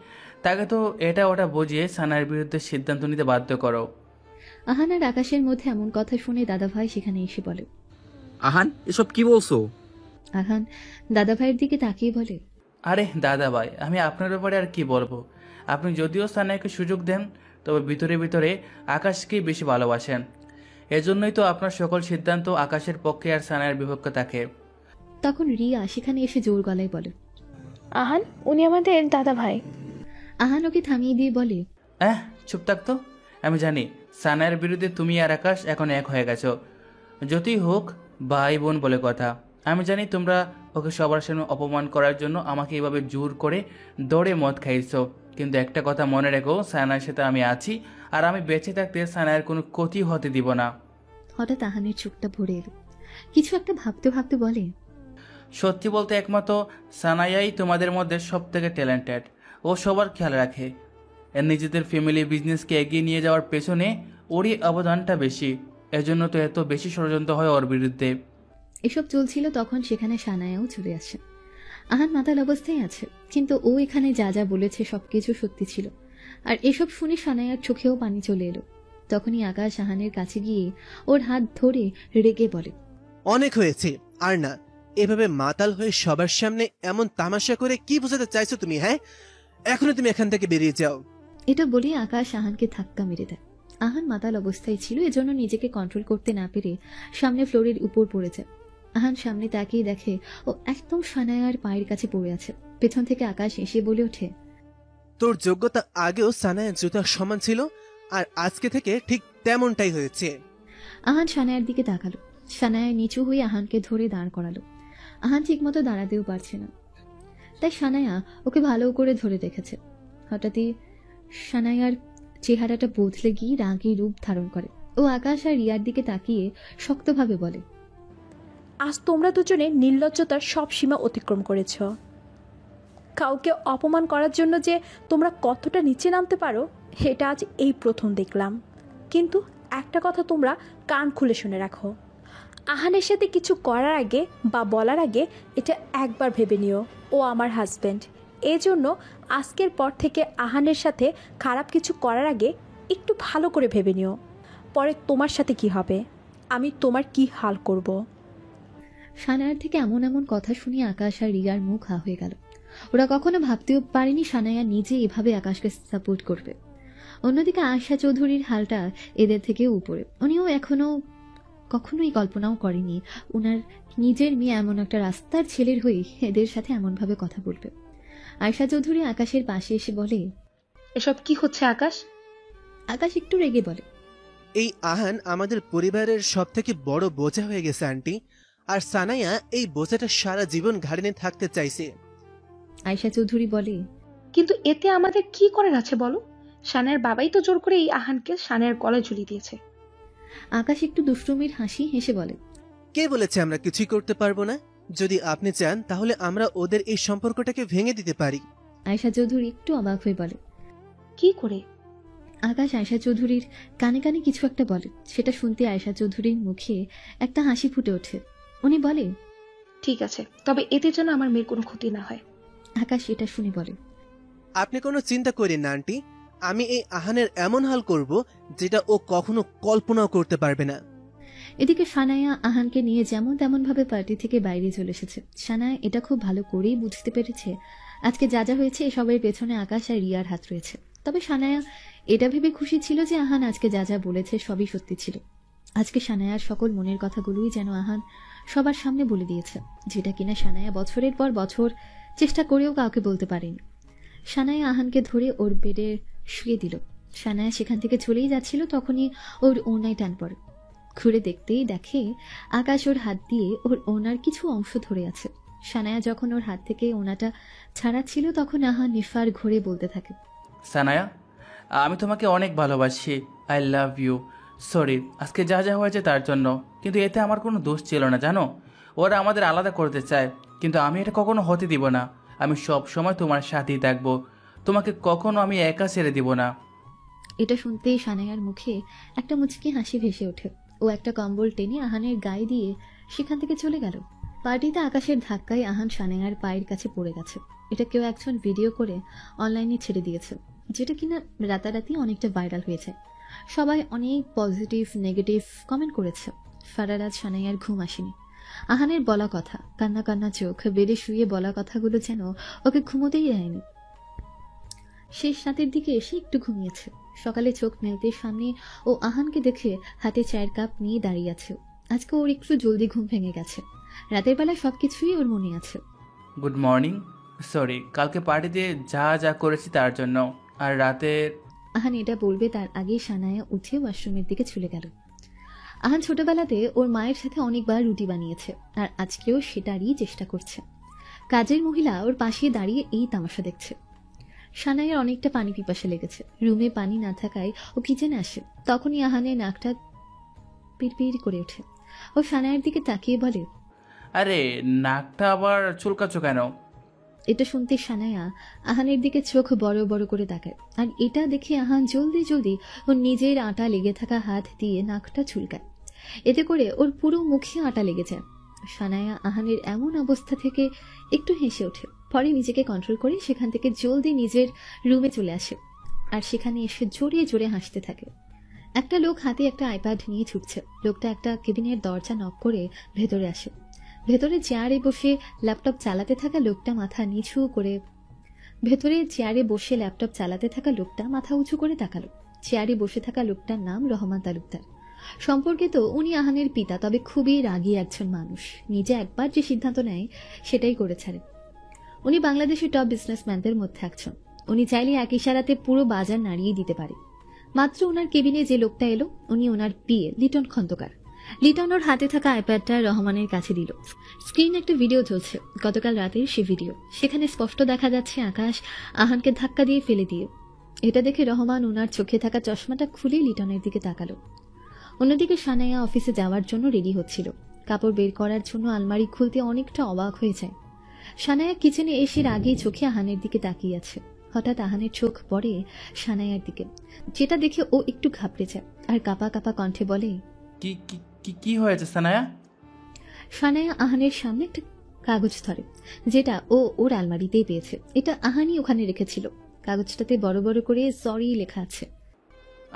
তাকে তো এটা ওটা বুঝিয়ে সানার বিরুদ্ধে সিদ্ধান্ত নিতে বাধ্য করো। আহান আর আকাশের মধ্যে এমন কথা শুনে দাদাভাই সেখানে এসে বলে। আহান, এসব কি বলছো? আহান দাদাভাইয়ের দিকে তাকিয়ে বলে, আরে দাদাভাই, আমি আপনার ব্যাপারে আর কি বলবো। আপনি যদিও সানায়াকে সুযোগ দেন, তবে ভিতরে ভিতরে আকাশকেই বেশি ভালোবাসেন। এজন্যই তো আপনার সকল সিদ্ধান্ত আকাশের পক্ষে আর সানায়ের বিপক্ষে থাকে। তখন রিয়া সেখানে এসে জোর গলায় বলে, আহান, উনি আমাদের দাদা ভাই। আহান ওকে থামিয়ে দিয়ে বলে, চুপ থাকতো। আমি জানি সানায়ের বিরুদ্ধে তুমি আর আকাশ এখন এক হয়ে গেছো। যতই হোক ভাই বোন বলে কথা। আমি জানি তোমরা ওকে সবার সামনে অপমান করার জন্য আমাকে এভাবে জোর করে দৌড়ে মদ খাইছো, কিন্তু একটা কথা মনে রেখো, সানায়ের সাথে আমি আছি, আর আমি বেঁচে থাকতে সানায়ের কোনো ক্ষতি হতে দিব না। হঠাৎ আহানের চোখটা ভরে এলো। কিছু একটা ভাবতে ভাবতে বলে, সত্যি বলতে একমাত্র সানায়াই তোমাদের মধ্যে সব থেকে ট্যালেন্টেড। ও সবার খেয়াল রাখে। এর নিজেদের ফ্যামিলি বিজনেসকে এগিয়ে নিয়ে যাওয়ার পেছনে ওরই অবদানটা বেশি। এজন্য তো এত বেশি ষড়যন্ত্র হয় ওর বিরুদ্ধে। এসব চলছিল তখন সেখানে সানায়াও চলে আসে। আহান মাতাল অবস্থায় আছে, কিন্তু ও এখানে যা যা বলেছে সবকিছু সত্যি ছিল। আর এসব শুনে সানায়ার চোখেও পানি চলে এলো। তখনই আকাশ আহানের কাছে গিয়ে ওর হাত ধরে রেগে বলে, অনেক হয়েছে, আর না। এভাবে মাতাল হয়ে সবার সামনে এমন তামাশা করে কি বোঝাতে চাইছো তুমি? হ্যাঁ, এখনই তুমি এখান থেকে বেরিয়ে যাও। এটা বলে আকাশ আহানকে ধাক্কা মেরে দেয়। আহান মাতাল অবস্থায় ছিল, এজন্য নিজেকে কন্ট্রোল করতে না পেরে সামনে ফ্লোরের উপর পড়ে যায়। আহান সামনে তাকিয়ে দেখে ও একদম সানায়ার পায়ের কাছে পড়ে আছে। পেছন থেকে আকাশ এসে বলে ওঠে, তোর যোগ্যতা আগেও সানায়ার জুতার সমান ছিল, আর আজকে থেকে ঠিক তেমনটাই হয়েছে। আহান সানায়ার দিকে তাকালো। সানায়া নিচু হয়ে আহানকে ধরে দাঁড় করালো। আহান ঠিকমতো দাঁড়াতেও পারছে না, তাই সানায়া ওকে ভালো করে ধরে রেখেছে। হঠাৎই সানায়ার চেহারাটা বদলে গিয়ে রাগী রূপ ধারণ করে। ও আকাশ আর রিয়ার দিকে তাকিয়ে শক্তভাবে বলে, আজ তোমরা দুজনে নির্লজ্জতার সব সীমা অতিক্রম করেছ। কাউকে অপমান করার জন্য যে তোমরা কতটা নিচে নামতে পারো, এটা আজ এই প্রথম দেখলাম। কিন্তু একটা কথা তোমরা কান খুলে শুনে রাখো, আহানের সাথে কিছু করার আগে বা বলার আগে এটা একবার ভেবে নিও, ও আমার হাজব্যান্ড। এজন্য আজকের পর থেকে আহানের সাথে খারাপ কিছু করার আগে একটু ভালো করে ভেবে নিও, পরে তোমার সাথে কি হবে, আমি তোমার কি হাল করব। সানায়ার থেকে এমন এমন কথা শুনে আকাশ আর রিয়ার মুখ হা হয়ে গেল। ওরা কখনো ভাবতেও পারেনি সানায়া নিজে এভাবে আকাশকে সাপোর্ট করবে। অন্যদিকে আয়শা চৌধুরীর হালটা এদের থেকে উপরে। উনিও এখনো কখনোই কল্পনাও করেনি ওনার নিজের মেয়ে এমন একটা রাস্তার ছেলের হয়ে এদের সাথে এমনভাবে কথা বলবে। আয়শা চৌধুরী আকাশের পাশে এসে বলে, এসব কি হচ্ছে আকাশ? আকাশ একটু রেগে বলে, এই আহান আমাদের পরিবারের সব থেকে বড় বোঝা হয়ে গেছে আন্টি, আর সানায়া এই বোঝাটা সারা জীবন ঘাড়ে নিয়ে থাকতে চাইছে। আয়শা চৌধুরী বলে, কিন্তু এতে আমাদের কি করার আছে বলো? সানায়ের বাবাই তো জোর করে এই আহানকে সানায়ের গলায় ঝুলিয়ে দিয়েছে। আকাশ একটু দুষ্টুমির হাসি হেসে বলে, কে বলেছে আমরা কিছুই করতে পারবো না? যদি আপনি চান তাহলে আমরা ওদের এই সম্পর্কটাকে ভেঙে দিতে পারি। আয়শা চৌধুরী একটু অবাক হয়ে বলে, কি করে? আকাশ আয়শা চৌধুরীর কানে কানে কিছু একটা বলে। সেটা শুনতে আয়শা চৌধুরীর মুখে একটা হাসি ফুটে ওঠে। উনি বলে, ঠিক আছে, তবে এতে যেন আমার মেয়ের কোনো ক্ষতি না হয়। আকাশ এটা শুনে বলে, আপনি কোনো চিন্তা করেন না আন্টি, আমি এই আহানের এমন হাল করব যেটা ও কখনো কল্পনাও করতে পারবে না। এদিকে সানায়া আহানকে নিয়ে যেমন তেমন ভাবে পার্টি থেকে বাইরে চলে এসেছে। সানায়া এটা খুব ভালো করেই বুঝতে পেরেছে আজকে যা যা হয়েছে এসবের পেছনে আকাশ আর রিয়ার হাত রয়েছে। তবে সানায়া এটা ভেবে খুশি ছিল যে আহান আজকে যা যা বলেছে সবই সত্যি ছিল। আজকে সানায়ার সকল মনের কথাগুলোই যেন আহান সবার সামনে বলে দিয়েছে, যেটা কিনা সানায়া বছরের পর বছর চেষ্টা করেও কাউকে বলতে পারেনি। সানায়া আহানকে ধরে ওর বেডে শুয়ে দিল। সানায়া সেখান থেকে চলেই যাচ্ছিল, তখনই ওর ওড়নায় টান পড়ে। ঘুরে দেখতেই দেখে আকাশ ওর হাত দিয়ে ওর ওনার কিছু অংশ ধরে আছে। সানায়া যখন ওর হাত থেকে ওনাটা ছাড়াচ্ছিল তখন আহান নিফার ঘুরে বলতে থাকে, সানায়া, আমি তোমাকে অনেক ভালোবাসি। I love you. সরি আজকে যা যা হয়েছে তার জন্য, কিন্তু এতে আমার কোনো দোষ ছিল না জানো। ওরা আমাদের আলাদা করতে চায়, কিন্তু আমি এটা কখনো হতে দিব না। আমি সব সময় তোমার সাথেই থাকবো, তোমাকে কখনো আমি একা ছেড়ে দিব না। এটা শুনতেই সানায়ার মুখে একটা মুচকি হাসি ভেসে ওঠে। ও ও একটা কম্বল টেনে আহানের গায়ে দিয়ে সেখান থেকে চলে গেল। পার্টিতে আকাশের ধাক্কায় আহান সানায়ার পায়ের কাছে পড়ে গেছে। এটা কেউ একজন ভিডিও করে অনলাইনে ছেড়ে দিয়েছে, যেটা কিনা রাতারাতি অনেকটা ভাইরাল হয়ে যায়। সবাই অনেক পজিটিভ নেগেটিভ কমেন্ট করেছে। সারা রাত সানায়ার ঘুম আসেনি। আহানের বলা কথা, কান্না কান্না চোখ, বেডে শুয়ে বলা কথাগুলো যেন ওকে ঘুমোতেই দেয়নি। শেষ রাতের দিকে এসে একটু ঘুমিয়েছে। সকালে চোখ মেলতে সামনে ও আহানকে দেখে হাতে চায়ের কাপ নিয়ে দাঁড়িয়ে আছে। আজকে ওর একটু জলদি ঘুম ভেঙে গেছে। রাতের বেলা সবকিছুই ওর মনে আছে। Good morning. সরি, কালকে পার্টিতে যা যা করেছি তার জন্য। আর রাতের আহান এটা বলবে তার আগেই সানায়া উঠে ওয়াশরুমের দিকে চলে গেল। আহান ছোটবেলাতে ওর মায়ের সাথে অনেকবার রুটি বানিয়েছে, আর আজকেও সেটারই চেষ্টা করছে। কাজের মহিলা ওর পাশে দাঁড়িয়ে এই তামাশা দেখছে। সানায়ার অনেকটা পানি পিপাসা লেগেছে। রুমে পানি না থাকায় ও কিচেনে আসে। তখনই আহানের নাকটা পিড়পিড় করে ওঠে। ও সানায়ার দিকে তাকিয়ে বলে, আরে নাকটা আবার চুলকাচ্ছ কেন? এটা শুনতে সানায়া আহানের দিকে চোখ বড় বড় করে তাকায়। আর এটা দেখে আহান জলদি জলদি ওর নিজের আটা লেগে থাকা হাত দিয়ে নাকটা চুলকায়। এতে করে ওর পুরো মুখে আটা লেগে যায়। সানায়া আহানের এমন অবস্থা থেকে একটু হেসে ওঠে। পরে নিজেকে কন্ট্রোল করে সেখান থেকে জলদি নিজের রুমে চলে আসে, আর সেখানে এসে জোরে জোরে হাসতে থাকে। একটা লোক হাতে একটা আইপ্যাড নিয়ে ছুটছে। লোকটা একটা কেবিনের দরজা নক করে ভেতরে আসে। ভেতরে চেয়ারে বসে ল্যাপটপ চালাতে থাকা লোকটা মাথা উঁচু করে তাকালো। চেয়ারে বসে থাকা লোকটার নাম রহমান তালুকদার। সম্পর্কে তো উনি আহানের পিতা, তবে খুবই রাগী একজন মানুষ। নিজে একবার যে সিদ্ধান্ত নেয় সেটাই করে ছাড়ে। উনি বাংলাদেশের টপ বিজনেসম্যানদের মধ্যে একজন। উনি চাইলে এক ইশারাতে পুরো বাজার নাড়িয়ে দিতে পারে। মাত্র ওনার কেবিনে যে লোকটা এলো, উনি ওনার পিএ লিটন খন্দকার। লিটন ওর হাতে থাকা আইপ্যাডটা রহমানের কাছে দিল। স্ক্রিন একটা ভিডিও চলছে, গতকাল রাতের সে ভিডিও। সেখানে স্পষ্ট দেখা যাচ্ছে আকাশ আহানকে ধাক্কা দিয়ে ফেলে দিয়ে। এটা দেখে রহমান ওনার চোখে থাকা চশমাটা খুলে লিটনের দিকে তাকালো। অন্যদিকে সানায়া অফিসে যাওয়ার জন্য রেডি হচ্ছিল। কাপড় বের করার জন্য আলমারি খুলতে অনেকটা অবাক হয়ে যায়। সানায়া কিচেনে এসে আগেই চোখে আহানের দিকে তাকিয়ে আছে। হঠাৎ আহানের চোখ পড়ে সানায়ার দিকে, যেটা দেখে ও একটু ঘাবড়ে যায় আর কাপা কাপা কণ্ঠে বলে, কি কি কি হয়েছে সানায়া? সানায়া আহানের সামনে একটা কাগজ ধরে, যেটা ও ওর আলমারিতেই পেয়েছে। এটা আহানই ওখানে রেখেছিল। কাগজটাতে বড় বড় করে সরি লেখা আছে।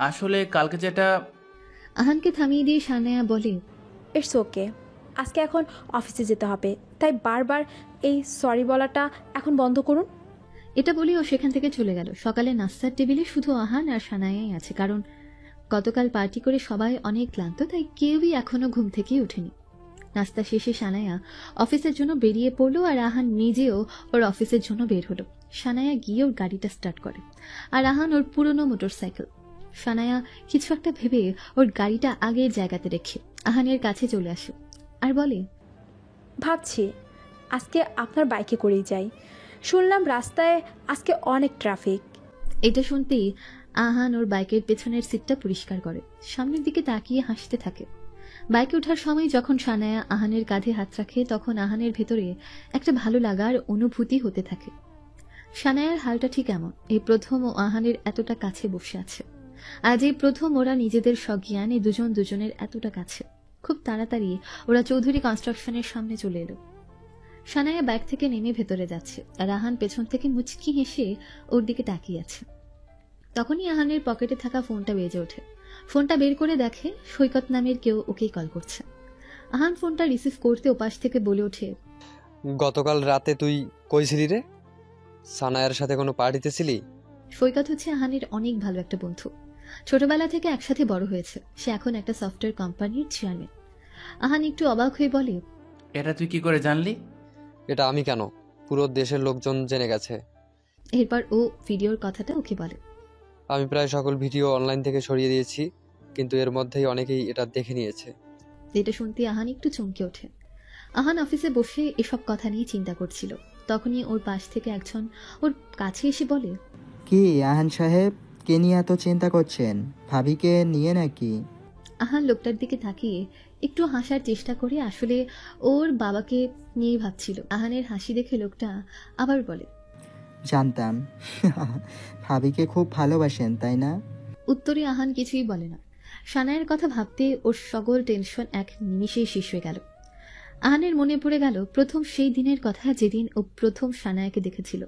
আসলে কালকে যেটা। আহানকে থামিয়ে দিয়ে সানায়া বলে, ইটস ওকে, আজকে এখন অফিসে যেতে হবে, তাই বারবার এই সরি বলাটা এখন বন্ধ করুন। এটা বলে ও সেখান থেকে চলে গেল। সকালে নাস্তার টেবিলে শুধু আহান আর সানায়াই আছে, কারণ গতকাল পার্টি করে সবাই অনেক ক্লান্ত, তাই কেউই এখনো ঘুম থেকেই ওঠেনি। নাস্তা শেষে সানায়া অফিসের জন্য বেরিয়ে পড়লো, আর আহান নিজেও ওর অফিসের জন্য বের হলো। সানায়া গিয়ে ওর গাড়িটা স্টার্ট করে, আর আহান ওর পুরনো মোটরসাইকেল। সানায়া কিছু একটা ভেবে ওর গাড়িটা আগের জায়গাতে রেখে আহানের কাছে চলে আসে আর বলে, ভাবছি আজকে আপনার বাইকে করেই যাই। শুনলাম রাস্তায় আজকে অনেক ট্রাফিক। এটা শুনতেই আহান ওর বাইকের পেছনের সিটটা পরিষ্কার করে, সামনের দিকে তাকিয়ে হাসতে থাকে। বাইকে ওঠার সময় যখন সানায়া আহানের কাঁধে হাত রাখে, তখন আহানের ভেতরে একটা ভালো লাগার অনুভূতি হতে থাকে। সানায়ার হালটা ঠিক এমন। এই প্রথম ও আহানের এতটা কাছে বসে আছে। আজ এই প্রথম ওরা নিজেদের সজ্ঞানে দুজন দুজনের এতটা কাছে। খুব তাড়াতাড়ি ওরা চৌধুরী কনস্ট্রাকশনের সামনে চলে এলো। সানায়া বাইক থেকে নেমে ভেতরে যাচ্ছে, আর আহান পেছন থেকে মুচকি হেসে ওর দিকে তাকিয়ে আছে। তখনই আহানের পকেটে থাকা ফোনটা বেজে ওঠে। ফোনটা বের করে দেখে সৈকত নামের কেউ ওকেই কল করছে। আহান ফোনটা রিসিভ করতে ওপাশ থেকে বলে ওঠে, গতকাল রাতে তুই কই ছিলি রে? সানায়ার সাথে কোনো পার্টিতে ছিলি? সৈকত হচ্ছে আহানের অনেক ভালো একটা বন্ধু। ছোটবেলা থেকে একসাথে বড় হয়েছে। সে এখন একটা সফটওয়্যার কোম্পানির চেয়ারম্যান। আহান একটু অবাক হয়ে বলে, এটা তুই কি করে জানলি? এটা আমি কেন, পুরো দেশের লোকজন জেনে গেছে। এরপর ও ভিডিওর কথাটা ওকে বলে, আমি প্রায় সকল ভিডিও অনলাইন থেকে সরিয়ে দিয়েছি, কিন্তু এর মধ্যেই অনেকেই এটা দেখে নিয়েছে। এটা শুনতে আহান একটু চমকে ওঠে। আহান অফিসে বসে এসব কথা নিয়ে চিন্তা করছিল। তখনই ওর পাশ থেকে একজন ওর কাছে এসে বলে, কি আহান সাহেব, কে নিয়ে এত চিন্তা করছেন? ভাবিকে নিয়ে নাকি? আহান লোকটার দিকে তাকিয়ে একটু হাসার চেষ্টা করে আসলে ওর বাবাকে নিয়ে ভাবছিল। আহানের হাসি দেখে লোকটা আবার বলে, জানতাম। ভাবিকে খুব ভালোবাসেন তাই না? উত্তরে আহান কিছুই বলে না। সানায়ের কথা ভাবতে ওর সকল টেনশন এক নিমিষেই শেষ হয়ে গেল। আহানের মনে পড়ে গেল প্রথম সেই দিনের কথা, যেদিন ও প্রথম সানায়াকে দেখেছিল।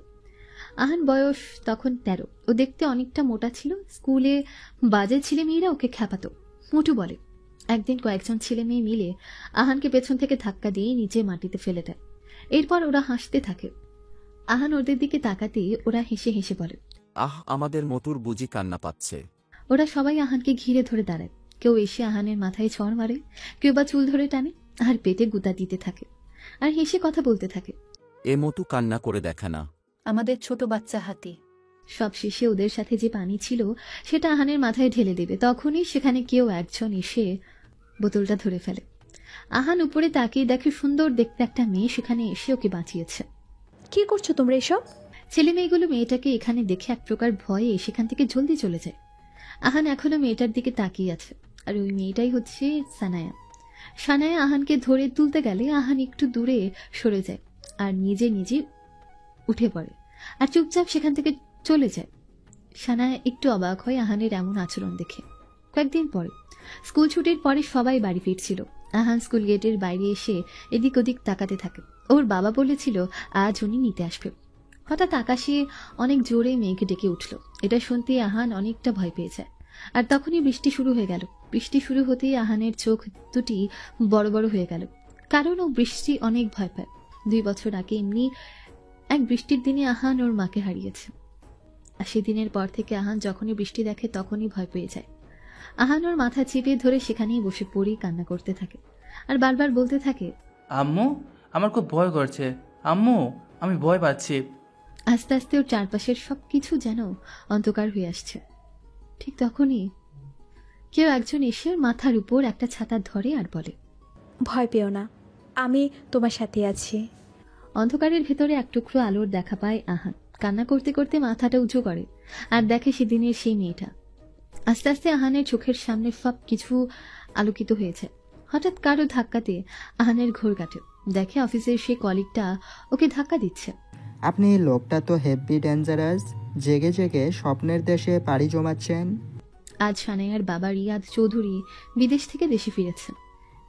আহান বয়স তখন 13। ও দেখতে অনেকটা মোটা ছিল। স্কুলে বাজে ছেলে মেয়েরা ওকে খ্যাপাতো, মোটু বলে। একদিন কয়েকজন ছেলে মেয়ে মিলে আহানকে পেছন থেকে ধাক্কা দিয়ে নিচে মাটিতে ফেলে দেয়। এরপর ওরা হাসতে থাকে। আহান ওদের দিকে তাকাতে ওরা হেসে হেসে বলে, আমাদের মতুর বুঝি কান্না পাচ্ছে। ওরা সবাই আহানকে ঘিরে ধরে দাঁড়ায়। কেউ এসে আহানের মাথায় ছড় মারে, কেউ বা চুল ধরে টানে, আর পেটে গুঁতা দিতে থাকে, আর হেসে কথা বলতে থাকে। এ মতু কান্না করে দেখা না, আমাদের ছোট বাচ্চা হাতি। সব শেষে ওদের সাথে যে পানি ছিল সেটা আহানের মাথায় ঢেলে দেবে, তখনই সেখানে কেউ একজন এসে বোতলটা ধরে ফেলে। আহান উপরে তাকিয়ে দেখে সুন্দর দেখতে একটা মেয়ে সেখানে এসে ওকে বাঁচিয়েছে। কি করছো তোমরা এসব? ছেলে মেয়েগুলো মেয়েটাকে এখানে দেখে এক প্রকার ভয়ে সেখান থেকে জলদি চলে যায়। আহান এখনো মেয়েটার দিকে তাকিয়ে আছে, আর ওই মেয়েটাই হচ্ছে সানায়া। সানায়া আহানকে ধরে তুলতে গেলে আহান একটু দূরে সরে যায় আর নিজে নিজে উঠে পড়ে আর চুপচাপ সেখান থেকে চলে যায়। সানায়া একটু অবাক হয় আহানের এমন আচরণ দেখে। কয়েকদিন পরে স্কুল ছুটির পরে সবাই বাড়ি ফিরছিল। আহান স্কুল গেটের বাইরে এসে এদিক ওদিক তাকাতে থাকে। ওর বাবা বলেছিল আজ উনি নিতে আসবে। হঠাৎ আকাশে অনেক জোরে মেঘ ডেকে উঠল। এটা শুনতে আহান অনেকটা ভয় পেয়ে যায়। আর তখনই বৃষ্টি শুরু হয়ে গেল। বৃষ্টি শুরু হতেই আহানের চোখ দুটি বড় বড় হয়ে গেল, কারণ ও বৃষ্টি অনেক ভয় পায়। 2 বছর আগে এমনি এক বৃষ্টির দিনে আহান ওর মাকে হারিয়েছে। আর সেদিনের পর থেকে আহান যখনই বৃষ্টি দেখে তখনই ভয় পেয়ে যায়। আহান ওর মাথা চেপে ধরে সেখানেই বসে পড়ে কান্না করতে থাকে আর বারবার বলতে থাকে, আম্মু আমার খুব ভয় করছে, আম্মু আমি ভয় পাচ্ছি। আস্তে আস্তে ওর চারপাশের সবকিছু যেন অন্ধকার হয়ে আসছে। ঠিক তখনই কেউ একজন এসে ওর মাথার উপর একটা ছাতা ধরে আর বলে, ভয় পেও না, আমি তোমার সাথে আছি। অন্ধকারের ভেতরে এক টুকরো আলোর দেখা পায় আহান। কান্না করতে করতে মাথাটা উঁচু করে আর দেখে সেদিনের সেই মেয়েটা। আস্তে আস্তে আহানের চোখের সামনে সব কিছু আলোকিত হয়েছে। হঠাৎ কারো ধাক্কাতে আহানের ঘোর কাটে। দেখে অফিসের সেই কলিগটা ওকে ধাক্কা দিচ্ছে। আপনি লোকটা তো হেভি ডেঞ্জারাস, জেগে জেগে স্বপ্নের দেশে পাড়ি জমাচ্ছেন। আজ সানায়ার বাবা রিয়াদ চৌধুরী বিদেশ থেকে দেশে ফিরেছেন।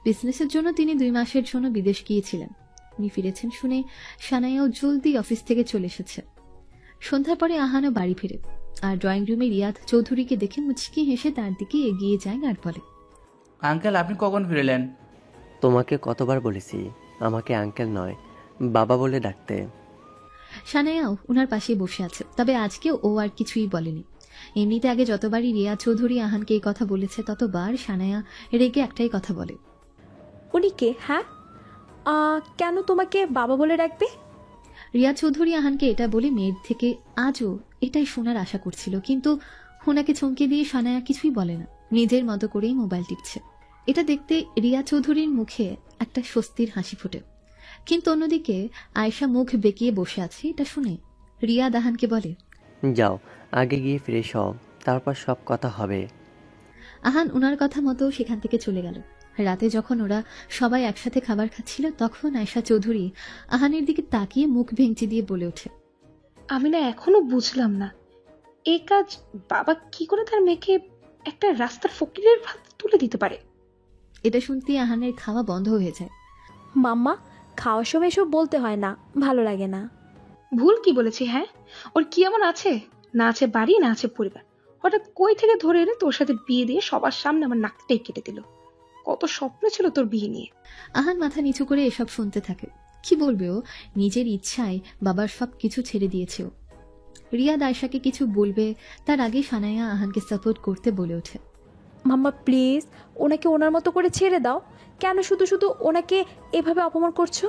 বিজনেসের জন্য তিনি 2 মাসের জন্য বিদেশ গিয়েছিলেন। উনি ফিরেছেন শুনে সানায়াও জলদি অফিস থেকে চলে এসেছে। সন্ধ্যার পরে আহানও বাড়ি ফিরে আর ড্রয়িং রুমে রিয়াদ চৌধুরীকে দেখে মুচকি হেসে তার দিকে এগিয়ে যায় আর বলে, আঙ্কেল আপনি কখন ফিরলেন? তোমাকে কতবার বলেছি আমাকে আঙ্কেল নয় বাবা বলে ডাকতে। সানায়াও উনার পাশে বসে আছে, তবে আজকে ও আর কিছুই বলেনি। এমনিতে আগে যতবারই রিয়া চৌধুরী আহানকে এই কথা বলেছে ততবার সানায়া রেগে একটাই কথা বলে, উনি কে? হ্যাঁ, কেন তোমাকে বাবা বলে ডাকবে? রিয়া চৌধুরী আহানকে এটা বলে মেয়ের থেকে আজও এটাই শোনার আশা করছিল, কিন্তু ওনাকে চমকে দিয়ে সানায়া কিছুই বলে না, নিজের মতো করেই মোবাইল টিপছে। এটা দেখতে রিয়া চৌধুরীর মুখে একটা স্বস্তির হাসি ফোটে, কিন্তু অন্যদিকে আয়েশা মুখ বেঁকিয়ে বসে আছে। এটা শুনে রিয়া আহানকে বলে, যাও আগে গিয়ে ফ্রেশ হও, তারপর সব কথা হবে। আহান ওনার কথা মতো সেখান থেকে চলে গেল। রাতে যখন ওরা সবাই একসাথে খাবার খাচ্ছিল তখন আয়েশা চৌধুরী আহানের দিকে তাকিয়ে মুখ ভেঙচি দিয়ে বলে ওঠে, আমি না এখনো বুঝলাম না এই কাজ বাবা কি করে তার মেয়েকে একটা রাস্তার ফকিরের ভাত তুলে দিতে পারে। এটা শুনতে আহানের খাওয়া বন্ধ হয়ে যায়। মাম্মা, খাওয়ার সময় এসব বলতে হয় না, ভালো লাগে না। ভুল কি বলেছি? হ্যাঁ, ওর কি এমন আছে? না আছে বাড়ি, না আছে পরিবার। হঠাৎ কই থেকে ধরে এনে তোর সাথে বিয়ে দিয়ে সবার সামনে আমার নাকটাই কেটে দিল। কত স্বপ্ন ছিল তোর বিয়ে নিয়ে। আহান মাথা নিচু করে এসব শুনতে থাকে। কি বলবে ও? নিজের ইচ্ছায় বাবার সব কিছু ছেড়ে দিয়েছে ও। রিয়াদ আয়েশাকে কিছু বলবে তার আগে সানায়া আহানকে সাপোর্ট করতে বলে ওঠে, মাম্মা প্লিজ ওনাকে ওনার মতো করে ছেড়ে দাও। কেন শুধু শুধু ওনাকে এভাবে অপমান করছো?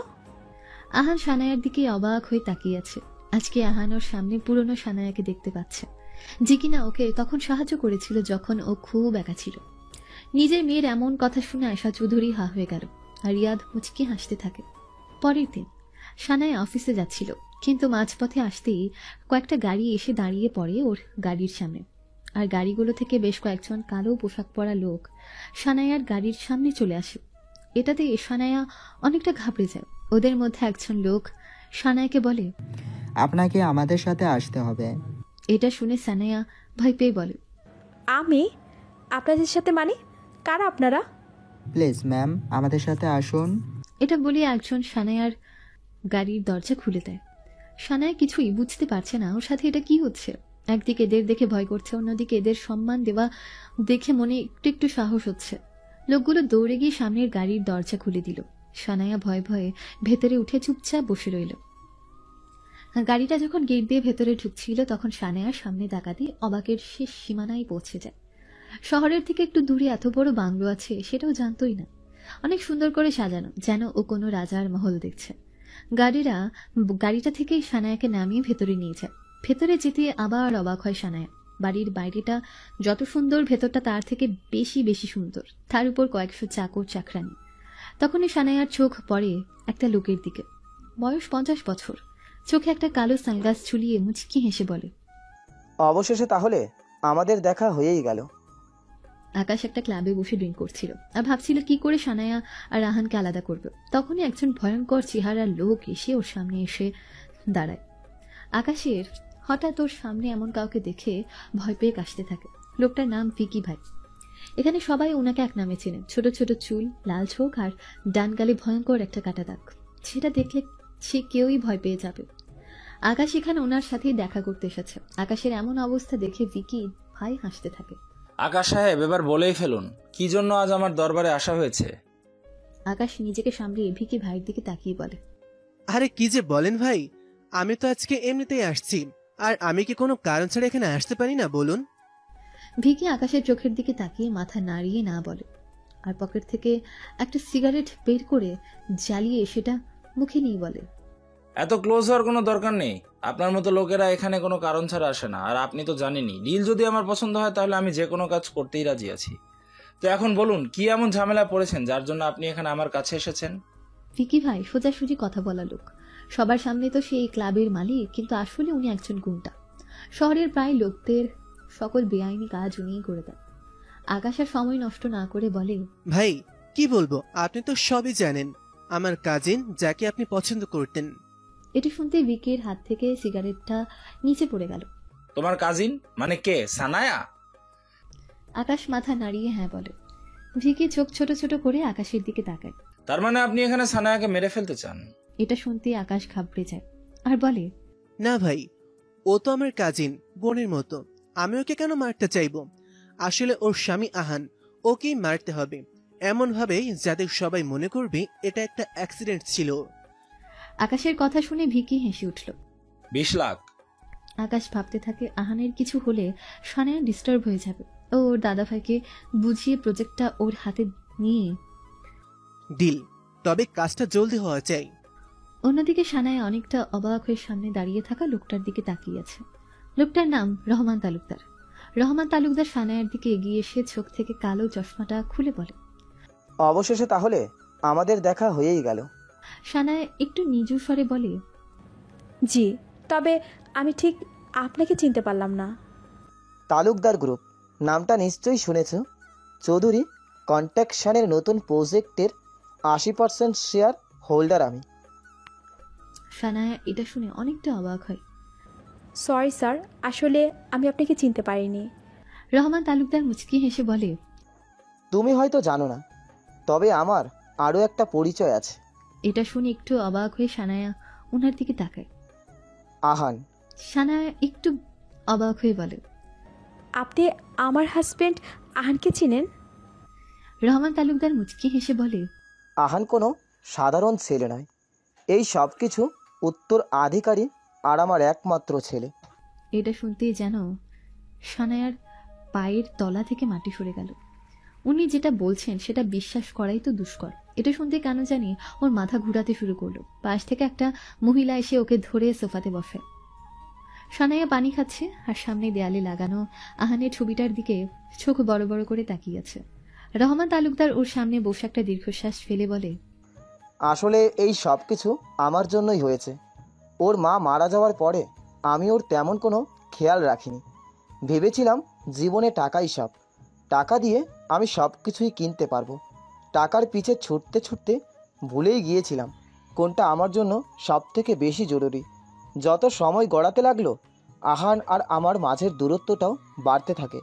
আহান সানায়ার দিকে অবাক হয়ে তাকিয়ে আছে। আজকে আহান ওর সামনে পুরনো সানায়াকে দেখতে পাচ্ছে, যে কিনা ওকে তখন সাহায্য করেছিল যখন ও খুব একা ছিল। নিজের মেয়ের এমন কথা শুনে আয়েশা চৌধুরী হা হয়ে গেল আর রিয়াদ মুচকি হাসতে থাকে। পরের দিন সানায়া অফিসে যাচ্ছিল, কিন্তু মাঝপথে আসতেই কয়েকটা গাড়ি এসে দাঁড়িয়ে পড়ে ওর গাড়ির সামনে। আর গাড়িগুলো থেকে বেশ কয়েকজন কালো পোশাক পরা লোক সানায়ার গাড়ির সামনে চলে আসে। এটাতে সানায়া অনেকটা ঘাবড়ে যায়। ওদের মধ্যে একজন লোক সানায়াকে বলে, আপনাকে আমাদের সাথে আসতে হবে। এটা শুনে সানায়া ভয় পেয়ে বলে, আমি আপনাদের সাথে? মানে কারা আপনারা? প্লিজ ম্যাম আমাদের সাথে আসুন। এটা বলে একজন সানায়ার গাড়ির দরজা খুলে দেয়। সানায়া কিছুই বুঝতে পারছে না ওর সাথে এটা কি হচ্ছে। একদিকে এদের দেখে ভয় করছে, অন্যদিকে এদের সম্মান দেওয়া দেখে মনে একটু একটু সাহস হচ্ছে। লোকগুলো দৌড়ে গিয়ে সামনের গাড়ির দরজা খুলে দিল। সানায়া ভয়ে ভয়ে ভেতরে উঠে চুপচাপ বসে রইল। গাড়িটা যখন গেট দিয়ে ভেতরে ঢুকছিল তখন সানায়ার সামনে তাকাতে অবাকের শেষ সীমানায় পৌঁছে যায়। শহরের থেকে একটু দূরে এত বড় বাংলো আছে সেটাও জানতোই না। অনেক সুন্দর করে সাজানো, যেন ও কোনো রাজার মহল দেখছে। গাড়িটা থেকেই সানায়াকে নামিয়ে ভেতরে নিয়ে যায়। ভেতরে যেতে আবার অবাক হয় সানায়া। বাড়ির বাইরেটা যত সুন্দর, ভেতরটা তার থেকে বেশি বেশি সুন্দর। তার উপর কয়েকশো চাকর চাকরানি। তখনই সানায়ার চোখ পড়ে একটা লোকের দিকে। বয়স 50 বছর, চোখে একটা কালো সানগ্লাস ঝুলিয়ে মুচকি হেসে বলে, অবশেষে তাহলে আমাদের দেখা হয়েই গেল। আকাশ একটা ক্লাবে বসে ড্রিঙ্ক করছিল আর ভাবছিল কি করে সানায়া আর রাহানকে আলাদা করবে। তখনই একজন ভয়ঙ্কর চেহারার লোক এসে ওর সামনে এসে দাঁড়ায়। আকাশের হঠাৎ ওর সামনে এমন কাউকে দেখে ভয় পেয়ে কাশতে থাকে। লোকটার নাম ভিকি ভাই। এখানে সবাই ওনাকে এক নামে চেনে। ছোট ছোট চুল, লাল চোখ আর ডান গালে ভয়ঙ্কর একটা কাটা দাগ। সেটা দেখলে সে কেউই ভয় পেয়ে যাবে। আকাশ এখানে ওনার সাথেই দেখা করতে এসেছে। আকাশের এমন অবস্থা দেখে ভিকি ভাই হাসতে থাকে। আকাশ সাহেব, এবার বলেই ফেলুন কি জন্য আজ আমার দরবারে আসা হয়েছে। আকাশ নিজেকে সামলিয়ে ভিকি ভাইয়ের দিকে তাকিয়ে বলে, আরে কি যে বলেন ভাই, আমি তো আজকে এমনিতেই আসছি, আর আমি কি কোনো কারণ ছাড়া এখানে আসতে পারি না বলুন? ভিকি আকাশের চোখের দিকে তাকিয়ে মাথা নাড়িয়ে না বলে, আর পকেট থেকে একটা সিগারেট বের করে জ্বালিয়ে সেটা মুখে নিয়ে বলে, এত ক্লোজ হওয়ার কোনো দরকার নেই। আপনার মতো লোকেরা এখানে কোনো কারণ ছাড়া আসে না, আর আপনি তো জানেনই ডিল যদি আমার পছন্দ হয় তাহলে আমি যে কোনো কাজ করতেই রাজি আছি। তো এখন বলুন কি এমন ঝামেলা পড়েছেন যার জন্য আপনি এখানে আমার কাছে এসেছেন? ভিকি ভাই সোজাসুজি কথা বলা লোক। সবার সামনে তো সে এই ক্লাবের মালিক, কিন্তু আসলে উনি একজন গুন্ডা। শহরের প্রায় লোকদের সকল বেআইনি কাজ উনিই করে দেন। আকাশ আর সময় নষ্ট না করে বলে, ভাই কি বলবো, আপনি তো সবই জানেন। আমার কাজিন যাকে আপনি পছন্দ করতেন। এটা শুনতে ভিকির হাত থেকে সিগারেটটা নিচে পড়ে গেল। তোমার কাজিন মানে কে, সানায়া? আকাশ মাথা নাড়িয়ে হ্যাঁ বলে। ভিকি চোখ ছোট ছোট করে আকাশের দিকে তাকায়। তার মানে আপনি এখানে সানায়াকে মেরে ফেলতে চান? এটা শুনতে আকাশ ঘাবড়ে যায় আর বলে, না ভাই, ও তো আমার কাজিন, বোনের মতো। আমি ওকে কেন মারতে চাইবো? আসলে ওর স্বামী আহান, ওকেই মারতে হবে এমন ভাবে যাতে সবাই মনে করবে এটা একটা অ্যাক্সিডেন্ট ছিল। আকাশের কথা শুনে ভিকি হেসে উঠল। 20 লাখ। আকাশ ভাবতে থাকে আহানের কিছু হলে সানায়া ডিস্টার্ব হয়ে যাবে। ও ওর দাদা ভাইকে বুঝিয়ে প্রজেক্টটা ওর হাতে নিয়ে ডিল, তবে কাজটা জলদি হওয়া চাই। অন্যদিকে সানায়া অনেকটা অবাক হয়ে সামনে দাঁড়িয়ে থাকা লোকটার দিকে তাকিয়ে আছে। লোকটার নাম রহমান তালুকদার। রহমান তালুকদার সানায়ার দিকে এগিয়ে এসে চোখ থেকে কালো চশমাটা খুলে বলে, অবশেষে তাহলে আমাদের দেখা হয়েই গেল। সানায়া একটু নিচু স্বরে বলে, জি, তবে আমি ঠিক আপনাকে চিনতে পারলাম না। তালুকদার গ্রুপ নামটা নিশ্চয়ই শুনেছ। চৌধুরী কন্ট্রাকশনের নতুন প্রজেক্টের 80% শেয়ার হোল্ডার আমি। সানায়া এটা শুনে অনেকটা অবাক হয়। সরি স্যার, আসলে আমি আপনাকে চিনতে পারিনি। রহমান তালুকদার মুচকি হেসে বলে, তুমি হয়তো জানো না, তবে আমার আরও একটা পরিচয় আছে। এটা শুনে একটু অবাক হয়ে সানায়া ওনার দিকে তাকায়। আহান। সানায়া একটু অবাক হয়ে বলে, আপনি আমার হাজবেন্ড আহানকে চিনেন? রহমান তালুকদার মুচকি হেসে বলে, আহান কোনো সাধারণ ছেলে নয়। এই সব কিছু উত্তরাধিকারী আর আমার একমাত্র ছেলে। এটা শুনতেই যেন সানায়ার পায়ের তলা থেকে মাটি সরে গেল। উনি যেটা বলছেন সেটা বিশ্বাস করাই তো দুষ্কর। এটা শুনতে কেন জানি ওর মাথা ঘুরাতে শুরু করলো। পাশ থেকে একটা মহিলা এসে ওকে ধরে সোফাতে বসে। সানায়া পানি খাচ্ছে আর সামনে দেয়ালে লাগানো আহানের ছবিটার দিকে চোখ বড় বড় করে তাকিয়ে আছে। রহমান তালুকদার ওর সামনে বসে একটা দীর্ঘশ্বাস ফেলে বলে, আসলে এই সব কিছু আমার জন্যই হয়েছে। ওর মা মারা যাওয়ার পরে আমি ওর তেমন কোনো খেয়াল রাখিনি। ভেবেছিলাম জীবনে টাকাই সব, টাকা দিয়ে আমি সব কিছুই কিনতে পারবো। টাকার পিছে ছুটতে ছুটতে ভুলেই গিয়েছিলাম কোনটা আমার জন্য সব থেকে বেশি জরুরি। যত সময় গড়াতে লাগলো আহান আর আমার মাঝের দূরত্বটাও বাড়তে থাকে।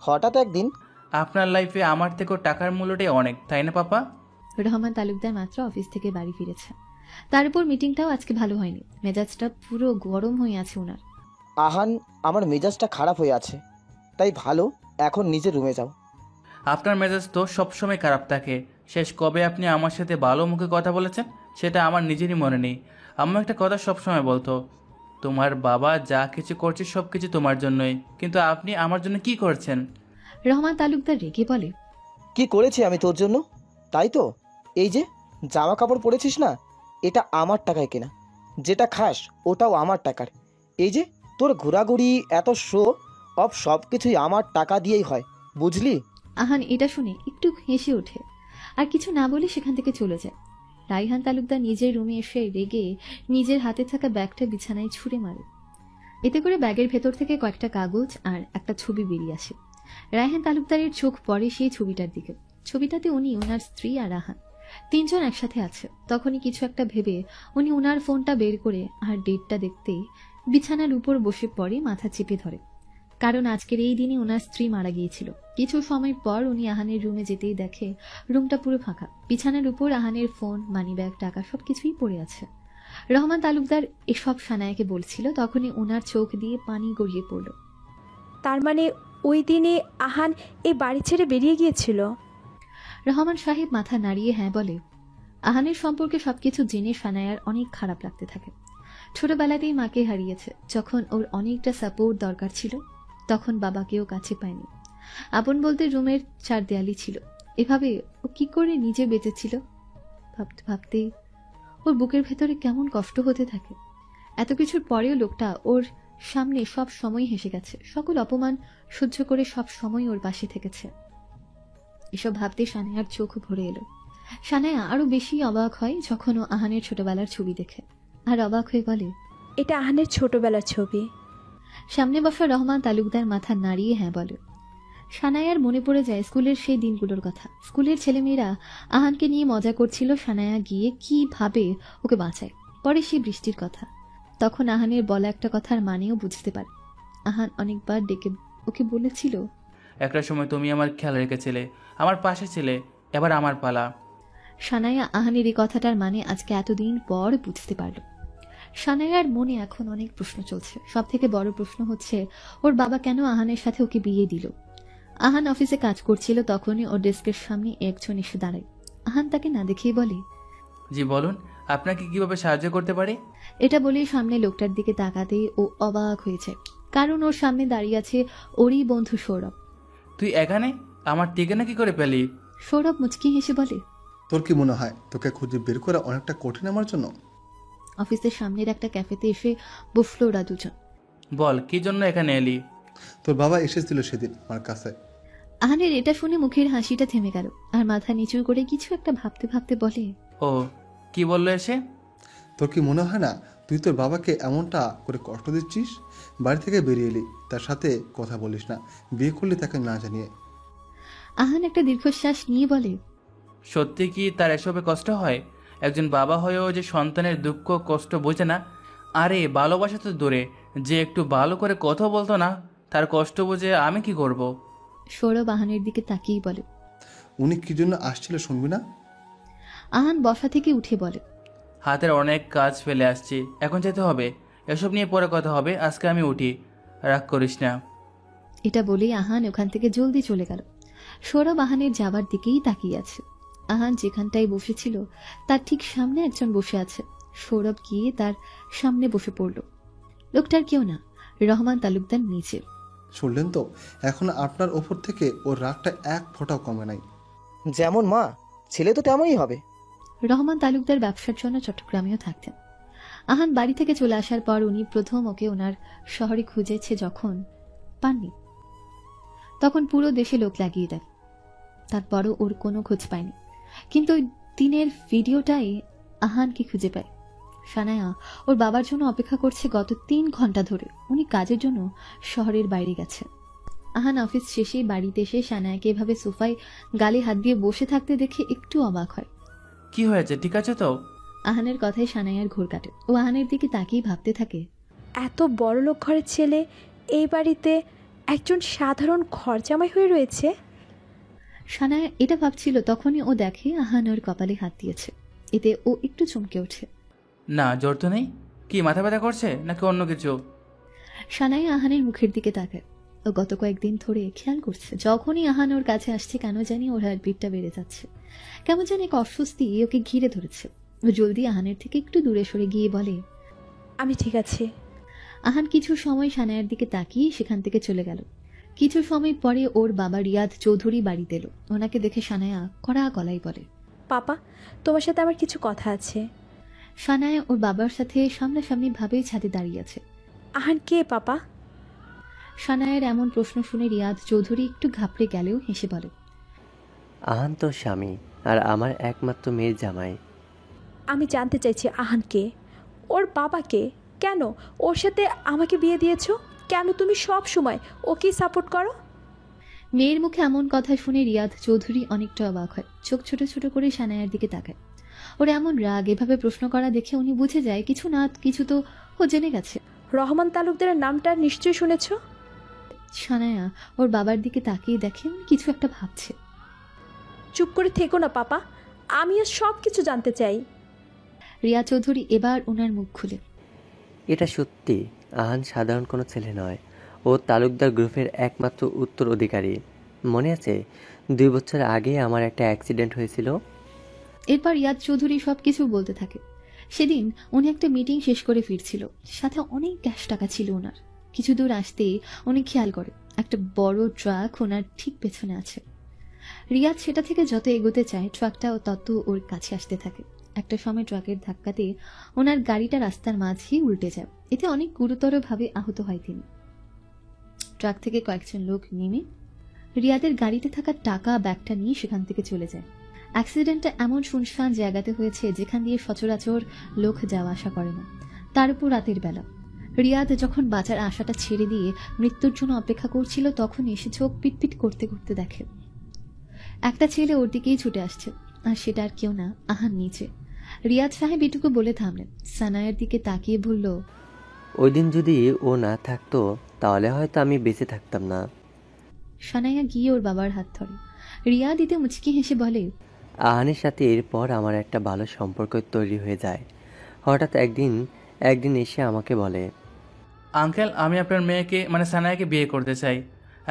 হঠাৎ একদিন আপনার লাইফে আমার থেকেও টাকার মূল্যটাই অনেক, তাই না পাপা? রহমান তালুকদার মাত্র অফিস থেকে বাড়ি ফিরেছে। তার উপর মিটিংটাও আজকে ভালো হয়নি, মেজাজটা পুরো গরম হয়ে আছে ওনার। আহান, আমার মেজাজটা খারাপ হয়ে আছে, তাই ভালো এখন নিজের রুমে যাও। আপনার মেজাজ তো সবসময় খারাপ থাকে। শেষ কবে আপনি আমার সাথে ভালো মুখে কথা বলেছেন সেটা আমার নিজেরই মনে নেই। আম্মা একটা কথা সবসময় বলতো, তোমার বাবা যা কিছু করছে সব কিছু তোমার জন্যই, কিন্তু আপনি আমার জন্য কি করছেন? রহমান তালুকদার রেগে বলে, কি করেছি আমি তোর জন্য? তাই তো, এই যে জামা কাপড় পরেছিস না, এটা আমার টাকায় কেনা। যেটা খাস ওটাও আমার টাকার। এই যে তোর ঘোরাঘুরি, এত শো অফ, সব কিছুই আমার টাকা দিয়েই হয়, বুঝলি? আহান এটা শুনে একটু হেসে ওঠে আর কিছু না বলে সেখান থেকে চলে যায়। রায়হান তালুকদার নিজের রুমে এসে রেগে নিজের হাতে থাকা ব্যাগটা বিছানায় ছুঁড়ে মারে। এতে করে ব্যাগের ভেতর থেকে কয়েকটা কাগজ আর একটা ছবি বেরিয়ে আসে। রায়হান তালুকদারের চোখ পড়ে সেই ছবিটার দিকে। ছবিটাতে উনি, ওনার স্ত্রী আর রাহান তিনজন একসাথে আছে। তখনই কিছু একটা ভেবে উনি ওনার ফোনটা বের করে আর ডেটটা দেখতেই বিছানার উপর বসে পড়ে, মাথা চেপে ধরে। কারণ আজকের এই দিনে ওনার স্ত্রী মারা গিয়েছিল। কিছু সময় পর উনি আহানের রুমে যেতেই দেখে রুমটা পুরো ফাঁকা। বিছানার উপর আহানের ফোন, মানিব্যাগ, টাকা সবকিছুই পড়ে আছে। রহমান তালুকদার এসব সানায়াকে বলছিল, তখনই ওনার চোখ দিয়ে পানি গড়িয়ে পড়ল। তার মানে ওই দিনে আহান এই বাড়ি ছেড়ে বেরিয়ে গিয়েছিল? রহমান সাহেব মাথা নাড়িয়ে হ্যাঁ বলে। আহানের সম্পর্কে সবকিছু জেনে সানায়ার অনেক খারাপ লাগতে থাকে। ছোটবেলাতেই মাকে হারিয়েছে। যখন ওর অনেকটা সাপোর্ট দরকার ছিল তখন বাবাকেও কাছে পায়নি। আপন বলতে রুমের 4 দেয়ালই ছিল। এভাবে ও কি করে নিজে বেঁচেছিল ভাবতে ভাবতে ওর বুকের ভেতরে কেমন কষ্ট হতে থাকে। এত কিছুর পরেও লোকটা ওর সামনে সব সময় হেসে গেছে, সকল অপমান সহ্য করে সব সময় ওর পাশে থেকেছে। এসব ভাবতে সানায়ার চোখ ভরে এলো। সানায়া আরো বেশি অবাক হয় যখন ও আহানের ছোটবেলার ছবি দেখে, আর অবাক হয়ে বলে, এটা আহানের ছোটবেলার ছবি। সামনে বসা রহমান তালুকদার মাথা নাড়িয়ে হ্যাঁ বলে। সানায়ার মনে পড়ে যায় স্কুলের সেই দিনগুলোর কথা। স্কুলের ছেলেমেয়েরা আহানকে নিয়ে মজা করছিল, সানায়া গিয়ে কিভাবে ওকে বাঁচায়। পরে সেই বৃষ্টির কথা, তখন আহানের বলা একটা কথার মানেও বুঝতে পারে। আহান অনেকবার ডেকে ওকে বলেছিল, একটা সময় তুমি আমার খেয়াল রেখেছিলে, আমার পাশে ছিলে, এবার আমার পালা। সানায়া আহানের এই কথাটার মানে আজকে এতদিন পর বুঝতে পারল। সানায়ার মনে এখন অনেক প্রশ্ন চলছে। সব থেকে বড় প্রশ্ন হচ্ছে ওর বাবা কেন আহানের সাথে ওকে বিয়ে দিল। আহান অফিসে কাজ করছিল, তখনই ওর ডেস্কের সামনে একজন এসে দাঁড়ায়। আহান তাকে না দেখেই বলে, জি বলুন, আপনাকে কিভাবে সাহায্য করতে পারি? এটা বলেই সামনে লোকটার দিকে তাকাতেই ও অবাক হয়েছে, কারণ ওর সামনে দাঁড়িয়ে আছে ওরই বন্ধু সৌরভ। তুই এখানে? আমার ঠিকানা কি করে পেলি? সৌরভ মুচকি হেসে বলে, তোর কি মনে হয় তোকে খুঁজে বের করা অনেকটা কঠিন আমার জন্য? অফিসের সামনের একটা ক্যাফেতে এসে বসলো ওরা দুজন। বল, কি জন্য এখানে এলি? তোর বাবা এসেছিল সেদিন আমার কাছে। আহানের এটা শুনে মুখের হাসিটা থেমে গেল আর মাথা নিচু করে কিছু একটা ভাবতে ভাবতে বলে, ও কি বললো এসে? তোর কি মনে হয় না তুই তোর বাবাকে এমনটা করে কষ্ট দিচ্ছিস? বাড়ি থেকে বেরিয়ে এলি, তার সাথে কথা বলিস না, বিয়ে করলি তাকে না জানিয়ে। আহান একটা দীর্ঘশ্বাস নিয়ে বলে, সত্যি কি তার এসবে কষ্ট হয়? একজন বাবা হয়েও যে সন্তানের দুঃখ কষ্ট বোঝে না। আরে ভালোবাসা তো দূরে, যে একটু ভালো করে কথা বলতো না তার কষ্ট বুঝে আমি কি করব? সৌরভ আহানের দিকে তাকিয়ে বলে, উনি কি জন্য আসছিল শুনবি না? আহান বসা থেকে উঠে বলে, হাতের অনেক কাজ ফেলে আসছি, এখন যেতে হবে। এসব নিয়ে পরে কথা হবে, আজকে আমি উঠি, রাগ করিস না। এটা বলেই আহান ওখান থেকে জলদি চলে গেল। সৌরভ আহানের যাবার দিকেই তাকিয়ে আছে। আহান যেখানটায় বসেছিল তার ঠিক সামনে একজন বসে আছে। সৌরভ গিয়ে তার সামনে বসে পড়ল। লোকটার কেউ না, রহমান তালুকদার নিচে। শুনলেন তো, এখন আপনার ওপর থেকে ওর রাগটা এক ফোঁটাও কমে নাই। যেমন মা, ছেলে তো তেমনই হবে। রহমান তালুকদার ব্যবসার জন্য চট্টগ্রামেও থাকতেন। আহান বাড়ি থেকে চলে আসার পর উনি প্রথম ওকে ওনার শহরে খুঁজেছে, যখন পাননি তখন পুরো দেশে লোক লাগিয়ে দেয়। তারপরও ওর কোনো খোঁজ পায়নি, কিন্তু ওই দিনের ভিডিওটাই আহানকে খুঁজে পায়। সানায়া ওর বাবার জন্য অপেক্ষা করছে গত 3 ঘন্টা ধরে। উনি কাজের জন্য শহরের বাইরে গেছে। আহান অফিস শেষে বাড়িতে এসে সানায়াকে এভাবে সোফায় গালে হাত দিয়ে বসে থাকতে দেখে একটু অবাক হয়। কি হয়েছে, ঠিক আছে তো? আহানের কথায় সানায়ার ঘোর কাটে। ও আহানের দিকে তাকিয়ে ভাবতে থাকে, এত বড় লোক ঘরের ছেলে এই বাড়িতে একজন সাধারণ ঘরজামাই হয়ে রয়েছে। সানায়া এটা ভাবছিল, তখনই ও দেখে আহান ওর কপালে হাত দিয়েছে। এতে ও একটু চমকে ওঠে। না, জ্বর তো নেই। কি মাথা ব্যথা করছে নাকি অন্য কিছু? সানায়া আহানের মুখের দিকে তাকায়। ও গত কয়েকদিন ধরে খেয়াল করছে, যখনই আহান ওর কাছে আসছে কেন জানি ওর হার্টবিটটা বেড়ে যাচ্ছে। কেমন জানি এক অস্বস্তি ওকে ঘিরে ধরেছে। ও জলদি আহানের থেকে একটু দূরে সরে গিয়ে বলে, আমি ঠিক আছি। আহান কিছু সময় সানায়ার দিকে তাকিয়ে সেখান থেকে চলে গেল। কিছু সময় পরে ওর বাবা রিয়াদ চৌধুরী বাড়িতে এলো। ওনাকে দেখে সানায়া কড়া গলায় বলে, পাপা, তোমার সাথে আমার কিছু কথা আছে। সানায়া ওর বাবার সাথে সামনাসামনি ভাবে ছাদে দাঁড়িয়ে আছে। আহান কে পাপা? সানায়ার এমন প্রশ্ন শুনে রিয়াদ চৌধুরী একটু ঘাবড়ে গেলেও হেসে বলে, আহান তোর স্বামী আর আমার একমাত্র মেয়ের জামাই। আমি জানতে চাইছি আহান কে, ওর বাবা কে, কেন ওর সাথে আমাকে বিয়ে দিয়েছো, কেন তুমি সব সময় ওকেই সাপোর্ট করো? মেয়ের মুখে এমন কথা শুনে রিয়াদ চৌধুরী অনেকটা অবাক হয়। চোখ ছোট ছোট করে সানায়ার দিকে তাকায়। ওর এমন রাগ, এভাবে প্রশ্ন করা দেখে উনি বুঝে যায় কিছু না কিছু তো ও জেনে গেছে। রহমান তালুকদারের নামটা নিশ্চয়ই শুনেছ? সানায়া ওর বাবার দিকে তাকিয়ে দেখে উনি কিছু একটা ভাবছে। চুপ করে থেকো না পাপা, আমিও সব কিছু জানতে চাই। রিয়া চৌধুরী এবার ওনার মুখ খুলে, এটা সত্যি, আহান সাধারণ কোনো ছেলে নয়। ও তালুকদার গ্রুপের একমাত্র উত্তরাধিকারী। মনে আছে 2 বছর আগে আমার একটা অ্যাক্সিডেন্ট হয়েছিল? এরপর রিয়াদ চৌধুরী সবকিছু বলতে থাকে। সেদিন উনি একটা মিটিং শেষ করে ফিরছিল, সাথে অনেক ক্যাশ টাকা ছিল ওনার। কিছু দূর আসতেই উনি খেয়াল করে একটা বড় ট্রাক ওনার ঠিক পেছনে আছে। রিয়াদ সেটা থেকে যত এগোতে চায় ট্রাকটাও তত ওর কাছে আসতে থাকে। একটা সময় ট্রাকের ধাক্কাতে ওনার গাড়িটা রাস্তার মাঝেই উল্টে যায়। এতে অনেক গুরুতরভাবে আহত হয় তিনি। ট্রাক থেকে কয়েকজন লোক নেমে রিয়াদের গাড়িতে থাকা টাকা ব্যাগটা নিয়ে সেখান থেকে চলে যায়। অ্যাক্সিডেন্টটা এমন শুনশান জায়গাতে হয়েছে যেখান দিয়ে সচরাচর লোক যাওয়া আসা করে না, তার উপর রাতের বেলা। রিয়াদ যখন বাঁচার আশাটা ছেড়ে দিয়ে মৃত্যুর জন্য অপেক্ষা করছিল, তখন এসে চোখ পিটপিট করতে করতে দেখে একটা ছেলে ওর দিকেই ছুটে আসছে, আর সেটা আর কেউ না, আহান নিচে। রিয়াদ সাহেব এটুকু বলে থামলেন। সানায়ার দিকে তাকিয়ে বলল, ওই দিন যদি ও না থাকতো তাহলে হয়তো আমি বেঁচে থাকতাম না। সানায়া গিয়ে ওর বাবার হাত ধরে। রিয়া দিতে মুচকি হেসে বলে, আহানের সাথে এরপর আমার একটা ভালো সম্পর্ক তৈরি হয়ে যায়। হঠাৎ একদিন এসে আমাকে বলে, আঙ্কেল, আমি আপনার মেয়েকে মানে সানায়াকে বিয়ে করতে চাই।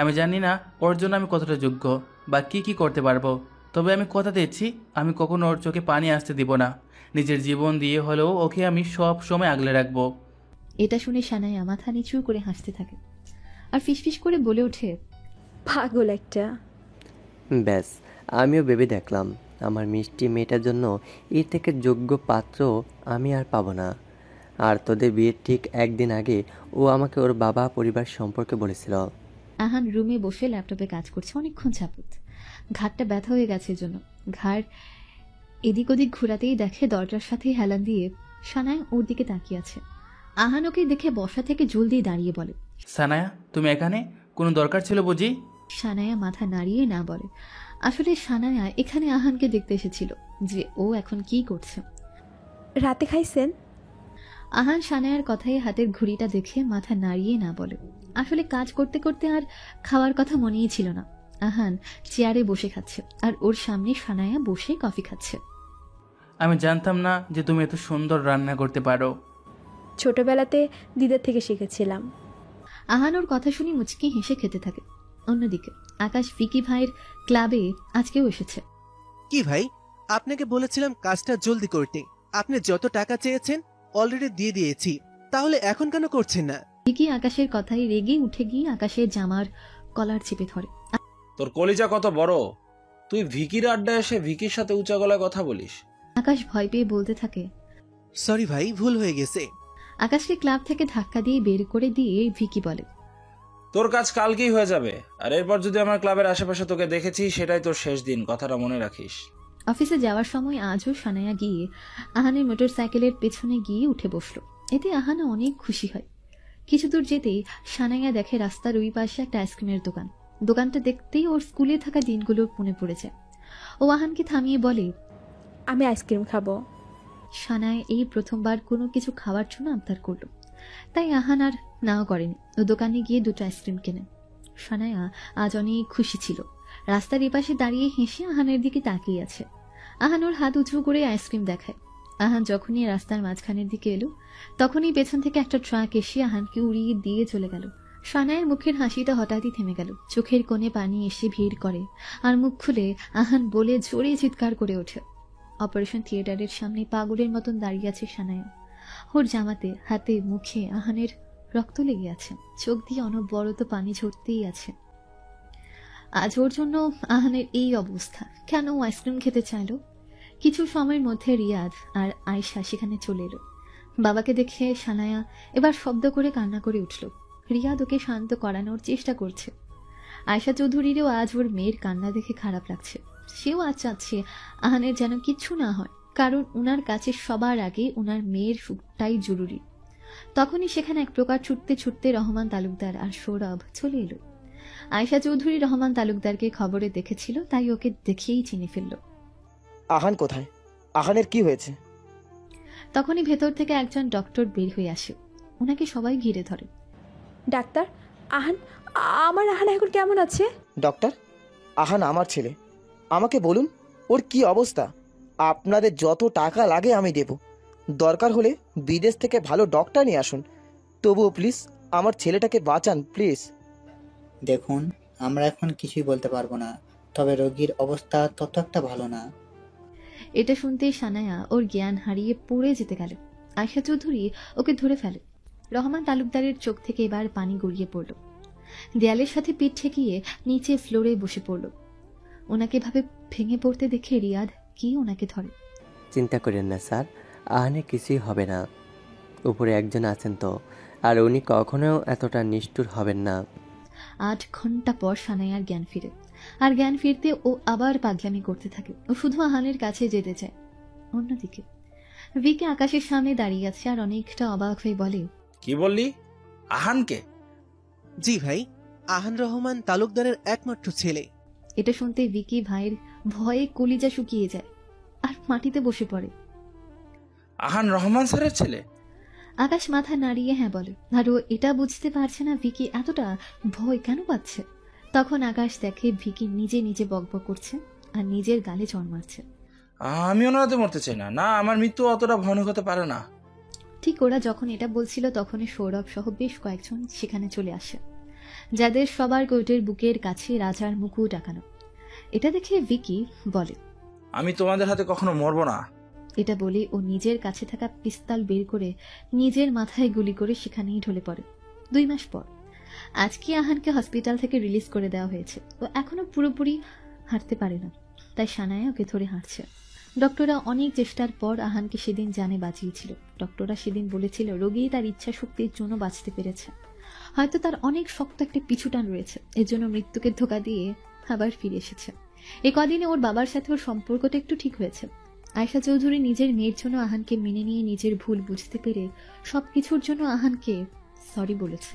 আমি জানি না ওর জন্য আমি কতটা যোগ্য বা কি করতে পারবো, তবে আমি কথা দিচ্ছি আমি কখনো ওর চোখে পানি আসতে দিব না। নিজের জীবন দিয়ে হলেও ওকে আমি সব সময় আগলে রাখবো। এটা শুনে সানায়া মাথা নিচু করে হাসতে থাকে আর ফিসফিস করে বলে ওঠে, পাগল একটা। ব্যাস, আমিও ভেবে দেখলাম আমার মিষ্টি মেয়েটার জন্য এর থেকে যোগ্য পাত্র আমি আর পাবো না। আর তোদের বিয়ের ঠিক একদিন আগে ও আমাকে ওর বাবা পরিবার সম্পর্কে বলেছিল। আহান রুমে বসে ল্যাপটপে কাজ করছে অনেকক্ষণ যাবত। ঘাড়টা ব্যথা হয়ে গেছে জন্য ঘাড় এদিক ওদিক ঘোরাতেই দেখে দরজার সাথে হেলান দিয়ে সানায়া ওর দিকে তাকিয়ে আছে। আহান ওকে দেখে বসা থেকে জলদি দাঁড়িয়ে বলে, সানায়া, তুমি এখানে? কোনো দরকার ছিল বুঝি? সানায়া মাথা নাড়িয়ে না বলে। আসলে সানায়া এখানে আহানকে দেখতে এসেছিল যে ও এখন কি করছে। রাতে খাইছেন? আহান সানায়ার কথায় হাতের ঘড়িটা দেখে মাথা নাড়িয়ে না বলে। আসলে কাজ করতে করতে আর খাওয়ার কথা মনেই ছিল না। আহান চেয়ারে বসে খাচ্ছে আর ওর সামনে সানায়া বসে কফি খাচ্ছে। আমি জানতাম না যে তুমি এত সুন্দর রান্না করতে পারো। ছোটবেলাতে দিদার থেকে শিখেছিলাম। আহান ওর কথা শুনে মুচকি হেসে খেতে থাকে। অন্যদিকে আকাশ ভিকি ভাইয়ের ক্লাবে আজকেও এসেছে। কি ভাই, আপনাকে বলেছিলাম কাজটা জলদি করতে, আপনি যত টাকা চেয়েছেন অলরেডি দিয়ে দিয়েছি, তাহলে এখন কেন করছেন না? ভিকি আকাশের কথায় রেগে উঠে গিয়ে আকাশের জামার কলার চেপে ধরে। তোর কলিজা কত বড়, তুই ভিকির আড্ডায় এসে ভিকির সাথে উঁচা গলায় কথা বলিস? আকাশ ভয় পেয়ে বলতে থাকে, সরি ভাই, ভুল হয়ে গেছে। আকাশকে ক্লাব থেকে ধাক্কা দিয়ে বের করে দিয়ে ভিকি বলে, তোর কাজ কালকেই হয়ে যাবে, আর এরপর যদি আমার ক্লাবের আশেপাশে তোকে দেখেছি সেটাই তোর শেষ দিন, কথাটা মনে রাখিস। অফিসে যাওয়ার সময় আজও সানায়া গিয়ে আহানের মোটর সাইকেলের পেছনে গিয়ে উঠে বসলো। এতে আহানা অনেক খুশি হয়। কিছু দূর যেতেই সানায়া দেখে রাস্তার ওই পাশে একটা আইসক্রিমের দোকান। দোকানটা দেখতেই ওর স্কুলে থাকা দিনগুলো মনে পড়ে যায়। ও আহানকে থামিয়ে বলে, আমি আইসক্রিম খাবো। সানায়া এই প্রথমবার কোনো কিছু খাওয়ার জন্য আবদার করলো, তাই আহান আর নাও করেনি। ও দোকানে গিয়ে 2টা আইসক্রিম কেনে। সানায়া আজ অনেক খুশি ছিল। রাস্তার এপাশে দাঁড়িয়ে হেসে আহানের দিকে তাকিয়ে আছে। আহান ওর হাত উঁচু করে আইসক্রিম দেখায়। আহান যখনই রাস্তার মাঝখানের দিকে এলো তখনই পেছন থেকে একটা ট্রাক এসে আহানকে উড়িয়ে দিয়ে চলে গেল। সানায়ের মুখের হাসিটা হঠাৎই থেমে গেল, চোখের কোণে পানি এসে ভিড় করে, আর মুখ খুলে আহান বলে জোরে চিৎকার করে ওঠে। অপারেশন থিয়েটারের সামনে পাগলের মতন দাঁড়িয়ে আছে সানায়া। ওর জামাতে, হাতে, মুখে আহানের রক্ত লেগে আছে, চোখ দিয়ে অনবরত পানি ঝরতেই আছে। আজ ওর জন্য আহানের এই অবস্থা। কেন ও আইসক্রিম খেতে চাইল? কিছু সময়ের মধ্যে রিয়াদ আর আয়শা সেখানে চলে এলো। বাবাকে দেখে সানায়া এবার শব্দ করে কান্না করে উঠল। রিয়াদ ওকে শান্ত করানোর চেষ্টা করছে। আয়শা চৌধুরীরও আজ ওর মেয়ের কান্না দেখে খারাপ লাগছে। সেও আজ চাচ্ছে আহানের যেন কিচ্ছু না হয়, কারণ ওনার কাছে সবার আগে ওনার মেয়ের সুখটাই জরুরি। তখনই সেখানে এক প্রকার ছুটতে ছুটতে রহমান তালুকদার আর সৌরভ চলে এলো। আয়শা চৌধুরী রহমান তালুকদারকে খবরে দেখেছিল, তাই ওকে দেখেই চিনে ফেলল। আহান কোথায়? আহানের কি হয়েছে? তখনই ভেতর থেকে একজন ডক্টর বের হয়ে আসে। ওনাকে সবাই ঘিরে ধরে। ডাক্তার, আমার আহান এখন কেমন আছে? ডক্টর, আহান আমার ছেলে। আমাকে বলুন ওর কি অবস্থা। আপনাদের যত টাকা লাগে আমি দেব, দরকার হলে বিদেশ থেকে ভালো ডক্টর নিয়ে আসুন, তবুও প্লিজ আমার ছেলেটাকে বাঁচান প্লিজ। দেখুন, আমরা এখন কিছুই বলতে পারবো না, তবে রোগীর অবস্থা তত একটা ভালো না। এটা শুনতেই সানায়া ওর জ্ঞান হারিয়ে পড়ে যেতে গেল। আয়শা চৌধুরী ওকে ধরে ফেলে। রহমান তালুকদারের চোখ থেকে এবার পানি গড়িয়ে পড়ল। দেয়ালের সাথে পিঠ ঠেকিয়ে নিচে ফ্লোরে বসে পড়ল। ওনাকে ভাবে ভেঙে পড়তে দেখে রিয়াদ কি ওনাকে ধরে। চিন্তা করেন না স্যার, আহানে কিছুই হবে না। উপরে একজন আছেন তো, আর উনি কখনো এতটা নিষ্ঠুর হবেন না। 8 ঘন্টা পর সানায়ার জ্ঞান ফিরে, আর জ্ঞান ফিরতে ও আবার পাগলামি করতে থাকে। ও শুধু আহানের কাছে যেতে চায়। অন্যদিকে ভিকে আকাশের সামনে দাঁড়িয়ে আছে আর অনেকটা অবাক হয়ে বলে, কি বললি? আহানকে? জি ভাই, আহান রহমান তালুকদারের একমাত্র ছেলে। এটা শুনতে ভিকি ভাইয়ের ভয়ে কলিজা শুকিয়ে যায় আর মাটিতে বসে পড়ে। আহান রহমান স্যারের ছেলে? আকাশ মাথা নাড়িয়ে হ্যাঁ বলে, আর ও এটা বুঝতে পারছে না ভিকি এতটা ভয় কেন পাচ্ছে। তখন আকাশ দেখে ভিকি নিজে নিজে বকবক করছে আর নিজের গালে চড় মারছে। আমি ওনারাতে মরতে চাই না, না আমার মৃত্যু অতটা ভয়ানক হতে পারে না। ঠিক ওরা যখন এটা বলছিল তখনই সৌরভ সহ বেশ কয়েকজন সেখানে চলে আসে, যাদের সবার কোর্টের বুকের কাছে রাজার মুকুট আঁকানো। এটা দেখে ভিকি বলে, আমি তোমাদের হাতে কখনো মরবো না। এটা বলে ও নিজের কাছে থাকা পিস্তল বের করে নিজের মাথায় গুলি করে সেখানেই ঢলে পড়ে। 2 মাস পর আজকে আহানকে হসপিটাল থেকে রিলিজ করে দেওয়া হয়েছে। ও এখনো পুরোপুরি হাঁটতে পারে না, তাই সানায়া ওকে ধরে হাঁটছে। ডক্টররা অনেক চেষ্টার পর আহানকে সেদিন জানে বাঁচিয়েছিল। ডক্টররা সেদিন বলেছিল রোগী তার ইচ্ছা শক্তির জন্য বাঁচতে পেরেছে, হয়তো তার অনেক শক্ত একটা পিছুটান রয়েছে, এর জন্য মৃত্যুকে ধোকা দিয়ে আবার ফিরে এসেছে। এ কদিনে ওর বাবার সাথে ওর সম্পর্কটা একটু ঠিক হয়েছে। আয়শা চৌধুরী নিজের মেয়ের জন্য আহানকে মেনে নিয়ে নিজের ভুল বুঝতে পেরে সবকিছুর জন্য আহানকে সরি বলেছে।